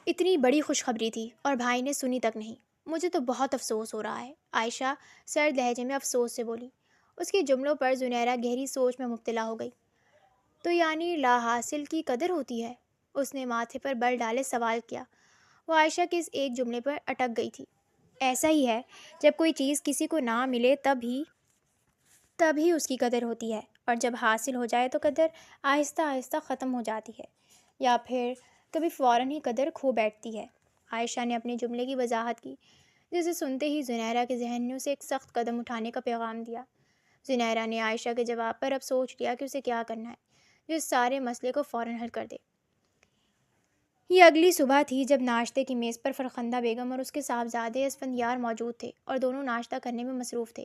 اتنی بڑی خوشخبری تھی اور بھائی نے سنی تک نہیں۔ مجھے تو بہت افسوس ہو رہا ہے، عائشہ سرد لہجے میں افسوس سے بولی۔ اس کے جملوں پر زنیرہ گہری سوچ میں مبتلا ہو گئی۔ تو یعنی لا حاصل کی قدر ہوتی ہے؟ اس نے ماتھے پر بل ڈالے سوال کیا۔ وہ عائشہ کے اس ایک جملے پر اٹک گئی تھی۔ ایسا ہی ہے، جب کوئی چیز کسی کو نہ ملے تب ہی اس کی قدر ہوتی ہے، اور جب حاصل ہو جائے تو قدر آہستہ آہستہ ختم ہو جاتی ہے، یا پھر کبھی فوراً ہی قدر کھو بیٹھتی ہے۔ عائشہ نے اپنے جملے کی وضاحت کی، جسے سنتے ہی زنیرہ کے ذہن نے اسے ایک سخت قدم اٹھانے کا پیغام دیا۔ زنیرہ نے عائشہ کے جواب پر اب سوچ لیا کہ اسے کیا کرنا ہے جو اس سارے مسئلے کو فوراً حل کر دے۔ یہ اگلی صبح تھی جب ناشتے کی میز پر فرخندہ بیگم اور اس کے صاحبزادے اسفندیار موجود تھے اور دونوں ناشتہ کرنے میں مصروف تھے۔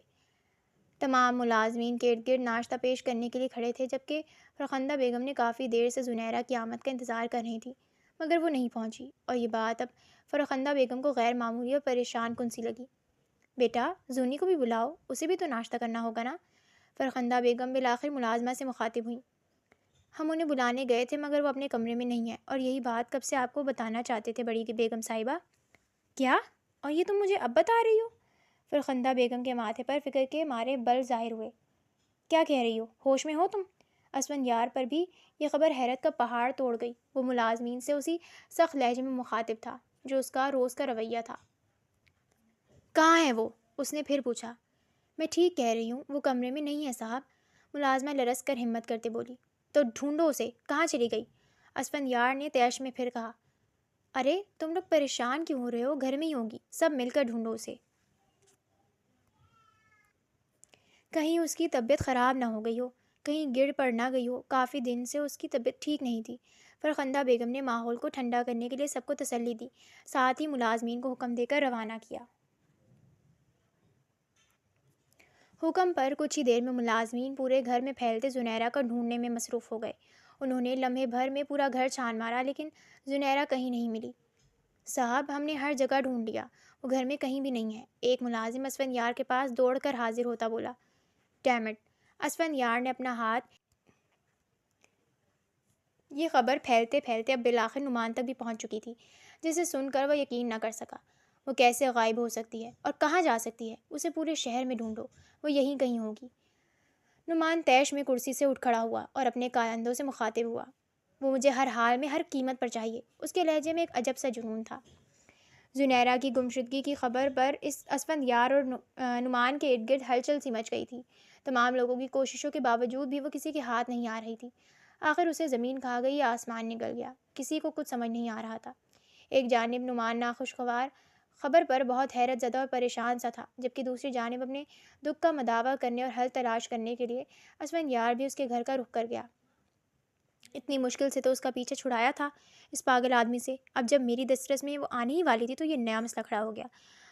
تمام ملازمین کے ارد گرد ناشتہ پیش کرنے کے لیے کھڑے تھے، جبکہ فرخندہ بیگم نے کافی دیر سے زنیرہ کی آمد کا انتظار کر رہی تھی، مگر وہ نہیں پہنچی، اور یہ بات اب فرخندہ بیگم کو غیر معمولی اور پریشان کن سی لگی۔ بیٹا، زونی کو بھی بلاؤ، اسے بھی تو ناشتہ کرنا ہوگا نا؟ فرخندہ بیگم بالآخر ملازمہ سے مخاطب ہوئیں۔ ہم انہیں بلانے گئے تھے، مگر وہ اپنے کمرے میں نہیں ہیں، اور یہی بات کب سے آپ کو بتانا چاہتے تھے بڑی بیگم صاحبہ۔ کیا؟ اور یہ تم مجھے اب بتا رہی ہو؟ فرخندہ بیگم کے ماتھے پر فکر کے مارے بل ظاہر ہوئے۔ کیا کہہ رہی ہو؟ ہوش میں ہو تم؟ اسفندیار پر بھی یہ خبر حیرت کا پہاڑ توڑ گئی۔ وہ ملازمین سے اسی سخت لہجے میں مخاطب تھا جو اس کا روز کا رویہ تھا۔ کہاں ہے وہ؟ اس نے پھر پوچھا۔ میں ٹھیک کہہ رہی ہوں، وہ کمرے میں نہیں ہے صاحب، ملازمہ لرز کر ہمت کرتے بولی۔ تو ڈھونڈو اسے، کہاں چلی گئی؟ اسفندیار نے طیش میں پھر کہا۔ ارے تم لوگ پریشان کیوں ہو رہے ہو؟ گھر میں ہی ہوگی، سب مل کر ڈھونڈو اسے۔ کہیں اس کی طبیعت خراب نہ ہو گئی ہو، کہیں گر پڑ نہ گئی ہو، کافی دن سے اس کی طبیعت ٹھیک نہیں تھی۔ فرخندہ بیگم نے ماحول کو ٹھنڈا کرنے کے لیے سب کو تسلی دی، ساتھ ہی ملازمین کو حکم دے کر روانہ کیا۔ حکم پر کچھ ہی دیر میں ملازمین پورے گھر میں پھیلتے زنیرہ کو ڈھونڈنے میں مصروف ہو گئے۔ انہوں نے لمحے بھر میں پورا گھر چھان مارا لیکن زنیرہ کہیں نہیں ملی۔ صاحب ہم نے ہر جگہ ڈھونڈ لیا، وہ گھر میں کہیں بھی نہیں ہے، ایک ملازم اسفندیار کے پاس دوڑ کر حاضر ہوتا بولا۔ Dam it! اسفندیار نے اپنا ہاتھ۔ یہ خبر پھیلتے پھیلتے اب بالآخر نعمان تک بھی پہنچ چکی تھی، جسے سن کر وہ یقین نہ کر سکا۔ وہ کیسے غائب ہو سکتی ہے اور کہاں جا سکتی ہے؟ اسے پورے شہر میں ڈھونڈو، وہ یہیں کہیں ہوگی۔ نعمان طیش میں کرسی سے اٹھ کھڑا ہوا اور اپنے کارندوں سے مخاطب ہوا۔ وہ مجھے ہر حال میں ہر قیمت پر چاہیے۔ اس کے لہجے میں ایک عجب سا جنون تھا۔ زنیرہ کی گمشدگی کی خبر پر اس اسفندیار اور نعمان کے ارد گرد ہلچل سی مچ گئی تھی۔ تمام لوگوں کی کوششوں کے باوجود بھی وہ کسی کے ہاتھ نہیں آ رہی تھی۔ آخر اسے زمین کھا گئی یا آسمان نگل گیا، کسی کو کچھ سمجھ نہیں آ رہا تھا۔ ایک جانب نعمان ناخوشگوار خبر پر بہت حیرت زدہ اور پریشان سا تھا، جبکہ دوسری جانب اپنے دکھ کا مداوع کرنے اور حل تلاش کرنے کے لیے اسفندیار بھی اس کے گھر کا رخ کر گیا۔ اتنی مشکل سے تو اس کا پیچھے چھڑایا تھا اس پاگل آدمی سے، اب جب میری دسترس میں وہ آنے ہی والی تھی تو یہ نیا مسئلہ کھڑا ہو گیا۔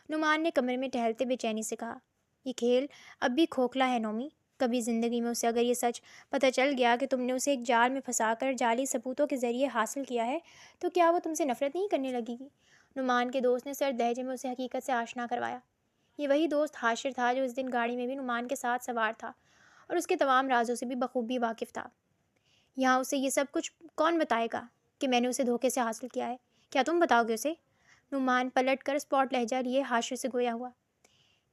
نعمان نے کمرے میں ٹہلتے بے چینی سے کہا۔ یہ کھیل اب بھی کھوکھلا ہے نومی، کبھی زندگی میں اسے اگر یہ سچ پتہ چل گیا کہ تم نے اسے ایک جال میں پھنسا کر جعلی ثبوتوں کے ذریعے حاصل کیا ہے تو کیا وہ تم سے نفرت نہیں کرنے لگے گی؟ نعمان کے دوست نے سرد لہجے میں اسے حقیقت سے آشنا کروایا۔ یہ وہی دوست حاشر تھا جو اس دن گاڑی میں بھی نعمان کے ساتھ سوار تھا اور اس کے تمام رازوں سے بھی بخوبی واقف تھا۔ یہاں اسے یہ سب کچھ کون بتائے گا کہ میں نے اسے دھوکے سے حاصل کیا ہے؟ کیا تم بتاؤ گے اسے؟ نعمان پلٹ کر اسپاٹ لہجہ لیے حاشر سے گویا ہوا۔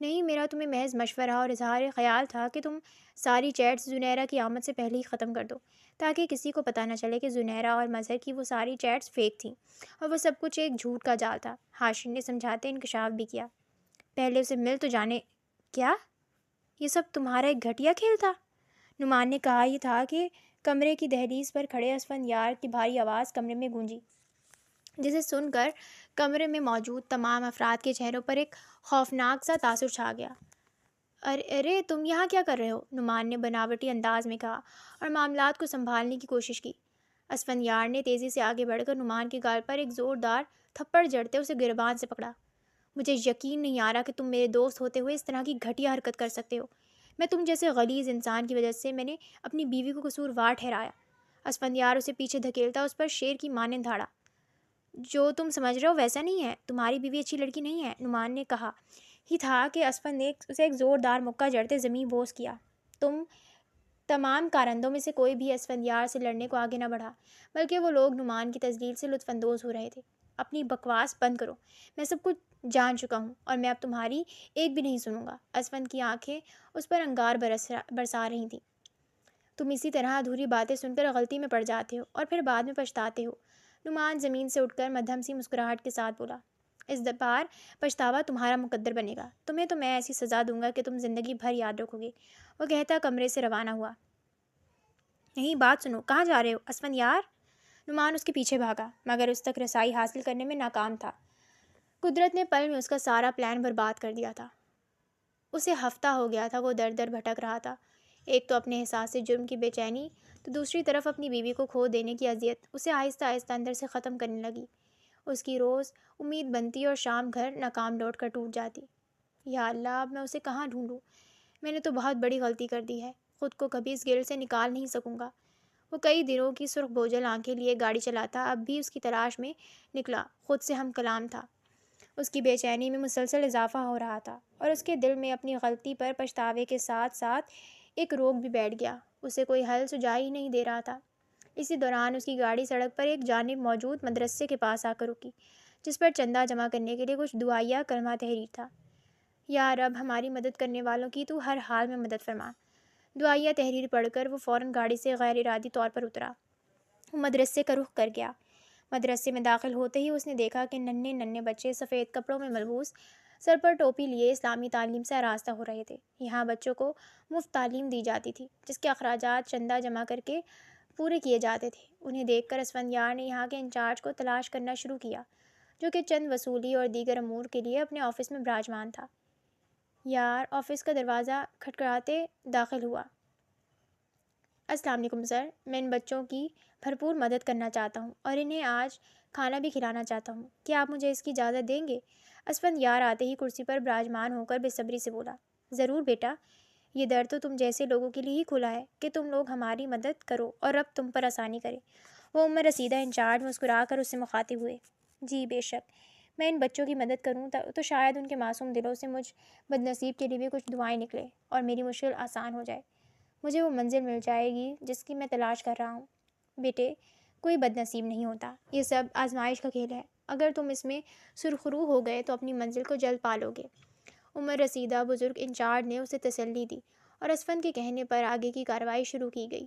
نہیں، میرا تمہیں محض مشورہ اور اظہار خیال تھا کہ تم ساری چیٹس زنیرہ کی آمد سے پہلے ہی ختم کر دو، تاکہ کسی کو پتہ نہ چلے کہ زنیرہ اور مظہر کی وہ ساری چیٹس فیک تھیں اور وہ سب کچھ ایک جھوٹ کا جال تھا۔ حاشر نے سمجھاتے انکشاف بھی کیا۔ پہلے اسے مل تو جانے۔ کیا یہ سب تمہارا ایک گھٹیا کھیل تھا؟ نعمان نے کہا۔ یہ تھا کہ کمرے کی دہلیز پر کھڑے اسفندیار کی بھاری آواز کمرے میں گونجی، جسے سن کر کمرے میں موجود تمام افراد کے چہروں پر ایک خوفناک سا تاثر چھا گیا۔ ارے تم یہاں کیا کر رہے ہو؟ نعمان نے بناوٹی انداز میں کہا اور معاملات کو سنبھالنے کی کوشش کی۔ اسفندیار نے تیزی سے آگے بڑھ کر نعمان کے گال پر ایک زوردار تھپڑ جڑتے اسے گریبان سے پکڑا۔ مجھے یقین نہیں آ رہا کہ تم میرے دوست ہوتے ہوئے اس طرح کی گھٹیا حرکت کر سکتے ہو۔ میں تم جیسے غلیظ انسان کی وجہ سے میں نے اپنی بیوی کو قصوروار ٹھہرایا۔ اسفندیار اسے پیچھے دھکیلتا اس پر شیر کی مانند دھاڑا۔ جو تم سمجھ رہے ہو ویسا نہیں ہے، تمہاری بیوی اچھی لڑکی نہیں ہے، نعمان نے کہا ہی تھا کہ اسفند نے اسے ایک زوردار مکہ جڑتے زمین بوس کیا۔ تمام کارندوں میں سے کوئی بھی اسفندیار سے لڑنے کو آگے نہ بڑھا، بلکہ وہ لوگ نعمان کی تذلیل سے لطف اندوز ہو رہے تھے۔ اپنی بکواس بند کرو، میں سب کچھ جان چکا ہوں اور میں اب تمہاری ایک بھی نہیں سنوں گا۔ اسفند کی آنکھیں اس پر انگار برسا رہی تھیں۔ تم اسی طرح ادھوری باتیں سن کر غلطی میں پڑ جاتے ہو اور پھر بعد میں پچھتاتے ہو۔ نعمان زمین سے اٹھ کر مدھم سی مسکراہٹ کے ساتھ بولا۔ اس بار پچھتاوا تمہارا مقدر بنے گا، تمہیں تو میں ایسی سزا دوں گا کہ تم زندگی بھر یاد رکھو گے۔ وہ کہتا کمرے سے روانہ ہوا۔ نہیں، بات سنو، کہاں جا رہے ہو اسفندیار؟ نعمان اس کے پیچھے بھاگا مگر اس تک رسائی حاصل کرنے میں ناکام تھا۔ قدرت نے پل میں اس کا سارا پلان برباد کر دیا تھا۔ اسے ہفتہ ہو گیا تھا وہ در در بھٹک رہا تھا، ایک تو اپنے احساس جرم کی بے چینی، تو دوسری طرف اپنی بیوی کو کھو دینے کی اذیت اسے آہستہ آہستہ اندر سے ختم کرنے لگی۔ اس کی روز امید بنتی اور شام گھر ناکام لوٹ کر ٹوٹ جاتی۔ یا اللہ، اب میں اسے کہاں ڈھونڈوں؟ میں نے تو بہت بڑی غلطی کر دی ہے، خود کو کبھی اس گل سے نکال نہیں سکوں گا۔ وہ کئی دنوں کی سرخ بوجھل آنکھیں لیے گاڑی چلاتا اب بھی اس کی تلاش میں نکلا، خود سے ہم کلام تھا۔ اس کی بے چینی میں مسلسل اضافہ ہو رہا تھا اور اس کے دل میں اپنی غلطی پر پچھتاوے کے ساتھ ساتھ ایک روگ بھی بیٹھ گیا۔ اسے کوئی حل سجائی ہی نہیں دے رہا تھا۔ اسی دوران اس کی گاڑی سڑک پر ایک جانب موجود مدرسے کے پاس آ کر رکی، جس پر چندہ جمع کرنے کے لیے کچھ دعائیہ کلمہ تحریر تھا۔ یا رب، ہماری مدد کرنے والوں کی تو ہر حال میں مدد فرما۔ دعائیہ تحریر پڑھ کر وہ فوراً گاڑی سے غیر ارادی طور پر اترا۔ وہ مدرسے کا رخ کر گیا۔ مدرسے میں داخل ہوتے ہی اس نے دیکھا کہ ننھے ننھے بچے سفید کپڑوں میں ملبوس، سر پر ٹوپی لیے اسلامی تعلیم سے آراستہ ہو رہے تھے۔ یہاں بچوں کو مفت تعلیم دی جاتی تھی، جس کے اخراجات چندہ جمع کر کے پورے کیے جاتے تھے۔ انہیں دیکھ کر اسفندیار نے یہاں کے انچارج کو تلاش کرنا شروع کیا، جو کہ چند وصولی اور دیگر امور کے لیے اپنے آفس میں براجمان تھا۔ یار آفس کا دروازہ کھٹکھٹاتے داخل ہوا۔ السلام علیکم سر، میں ان بچوں کی بھرپور مدد کرنا چاہتا ہوں اور انہیں آج کھانا بھی کھلانا چاہتا ہوں۔ کیا آپ مجھے اس کی اجازت دیں گے؟ اسفندیار آتے ہی کرسی پر براجمان ہو کر بے صبری سے بولا۔ ضرور بیٹا، یہ در تو تم جیسے لوگوں کے لیے ہی کھلا ہے کہ تم لوگ ہماری مدد کرو اور رب تم پر آسانی کرے۔ وہ رسیدہ انچارج مسکرا کر اس سے مخاطب ہوئے۔ جی بے شک، میں ان بچوں کی مدد کروں تو شاید ان کے معصوم دلوں سے مجھ بدنصیب کے لیے بھی کچھ دعائیں نکلے اور میری مشکل آسان ہو جائے۔ مجھے وہ منزل مل جائے گی جس کی میں تلاش کر رہا ہوں۔ بیٹے، کوئی بدنصیب نہیں ہوتا، یہ سب آزمائش کا کھیل ہے۔ اگر تم اس میں سرخرو ہو گئے تو اپنی منزل کو جلد پالو گے۔ رسیدہ بزرگ انچارج نے اسے تسلی دی اور اسفند کے کہنے پر آگے کی کارروائی شروع کی گئی۔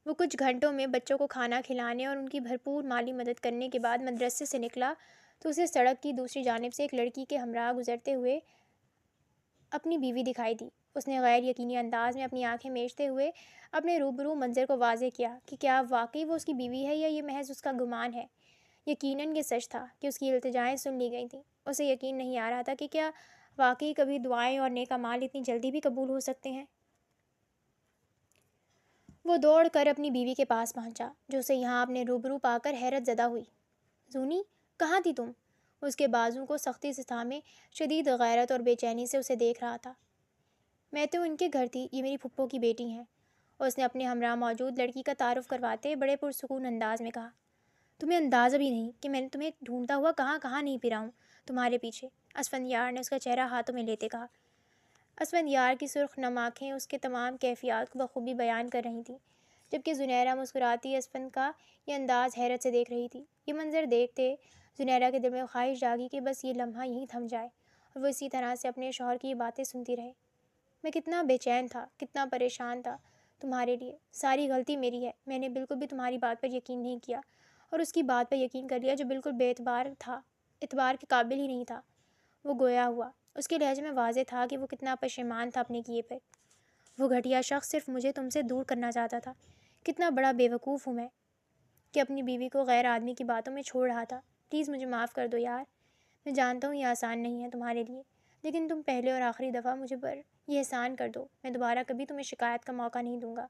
وہ کچھ گھنٹوں میں بچوں کو کھانا کھلانے اور ان کی بھرپور مالی مدد کرنے کے بعد مدرسے سے نکلا تو اسے سڑک کی دوسری جانب سے ایک لڑکی کے ہمراہ گزرتے ہوئے اپنی بیوی دکھائی دی۔ اس نے غیر یقینی انداز میں اپنی آنکھیں میچتے ہوئے اپنے روبرو منظر کو واضح کیا کہ کیا واقعی وہ اس کی بیوی ہے یا یہ محض اس کا گمان ہے۔ یقیناً یہ سچ تھا کہ اس کی التجائیں سن لی گئی تھیں۔ اسے یقین نہیں آ رہا تھا کہ کیا واقعی کبھی دعائیں اور نیک اعمال اتنی جلدی بھی قبول ہو سکتے ہیں۔ وہ دوڑ کر اپنی بیوی کے پاس پہنچا، جو اسے یہاں اپنے روبرو پا کر حیرت زدہ ہوئی۔ زونی، کہاں تھی تم؟ اس کے بازو کو سختی سے تھامے شدید غیرت اور بے چینی سے اسے دیکھ رہا تھا۔ میں تو ان کے گھر تھی، یہ میری پھپھو کی بیٹی ہیں، اور اس نے اپنے ہمراہ موجود لڑکی کا تعارف کرواتے بڑے پرسکون انداز میں کہا۔ تمہیں اندازہ بھی نہیں کہ میں تمہیں ڈھونڈتا ہوا کہاں کہاں نہیں پھرا ہوں تمہارے پیچھے، اسفندیار نے اس کا چہرہ ہاتھوں میں لیتے کہا۔ اسفندیار کی سرخ نم آنکھیں اس کے تمام کیفیات کو بخوبی بیان کر رہی تھیں، جبکہ زنیرہ مسکراتی اسفند کا یہ انداز حیرت سے دیکھ رہی تھی۔ یہ منظر دیکھتے زنیرہ کے دل میں خواہش جاگی کہ بس یہ لمحہ یہیں تھم جائے اور وہ اسی طرح سے اپنے شوہر کی یہ باتیں سنتی رہے۔ میں کتنا بے چین تھا، کتنا پریشان تھا تمہارے لیے۔ ساری غلطی میری ہے، میں نے بالکل بھی تمہاری بات پر یقین نہیں کیا اور اس کی بات پر یقین کر لیا جو بالکل بے اعتبار تھا، اعتبار کے قابل ہی نہیں تھا۔ وہ گویا ہوا، اس کے لہجے میں واضح تھا کہ وہ کتنا پشیمان تھا اپنے کیے پر۔ وہ گھٹیا شخص صرف مجھے تم سے دور کرنا چاہتا تھا۔ کتنا بڑا بے وقوف ہوں میں کہ اپنی بیوی کو غیر آدمی کی باتوں میں چھوڑ رہا تھا۔ پلیز مجھے معاف کر دو یار، میں جانتا ہوں یہ آسان نہیں ہے تمہارے لیے، لیکن تم پہلے اور آخری دفعہ مجھے پر یہ احسان کر دو، میں دوبارہ کبھی تمہیں شکایت کا موقع نہیں دوں گا۔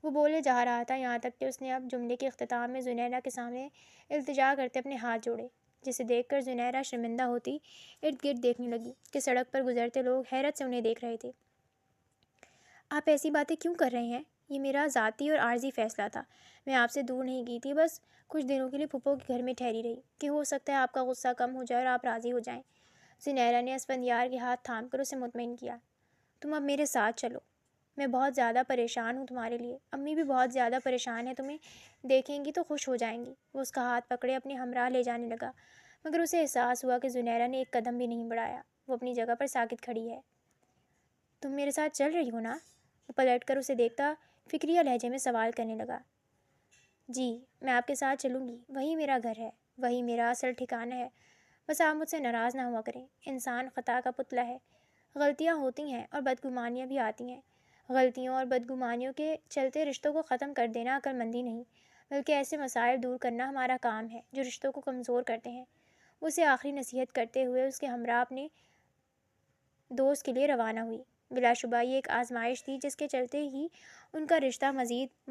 وہ بولے جا رہا تھا، یہاں تک کہ اس نے اب جملے کے اختتام میں زنیرہ کے سامنے التجا کرتے اپنے ہاتھ جوڑے، جسے دیکھ کر زنیرہ شرمندہ ہوتی ارد گرد دیکھنے لگی کہ سڑک پر گزرتے لوگ حیرت سے انہیں دیکھ رہے تھے۔ آپ ایسی باتیں کیوں کر رہے ہیں؟ یہ میرا ذاتی اور عارضی فیصلہ تھا، میں آپ سے دور نہیں گئی تھی، بس کچھ دنوں کے لیے پھپھو کے گھر میں ٹھہری رہی کہ ہو سکتا ہے آپ کا غصہ کم ہو جائے اور آپ راضی ہو جائیں۔ زنیرہ نے اسفندیار کے ہاتھ تھام کر اسے مطمئن کیا۔ تم اب میرے ساتھ چلو، میں بہت زیادہ پریشان ہوں تمہارے لیے، امی بھی بہت زیادہ پریشان ہیں، تمہیں دیکھیں گی تو خوش ہو جائیں گی۔ وہ اس کا ہاتھ پکڑے اپنے ہمراہ لے جانے لگا، مگر اسے احساس ہوا کہ زنیرہ نے ایک قدم بھی نہیں بڑھایا، وہ اپنی جگہ پر ساکت کھڑی ہے۔ تم میرے ساتھ چل رہی ہو نا؟ وہ پلٹ کر اسے دیکھتا فکریہ لہجے میں سوال کرنے لگا۔ جی، میں آپ کے ساتھ چلوں گی، وہی میرا گھر ہے، وہی میرا اصل ٹھکانہ ہے، بس آپ مجھ سے ناراض نہ ہوا کریں۔ انسان خطا کا پتلا ہے، غلطیاں ہوتی ہیں اور بدگمانیاں بھی آتی ہیں۔ غلطیوں اور بدگمانیوں کے چلتے رشتوں کو ختم کر دینا عقل مندی نہیں، بلکہ ایسے مسائل دور کرنا ہمارا کام ہے جو رشتوں کو کمزور کرتے ہیں۔ اسے آخری نصیحت کرتے ہوئے اس کے ہمراہ اپنے دوست کے لیے روانہ ہوئی۔ بلا شبہ یہ ایک آزمائش تھی جس کے چلتے ہی ان کا رشتہ مزید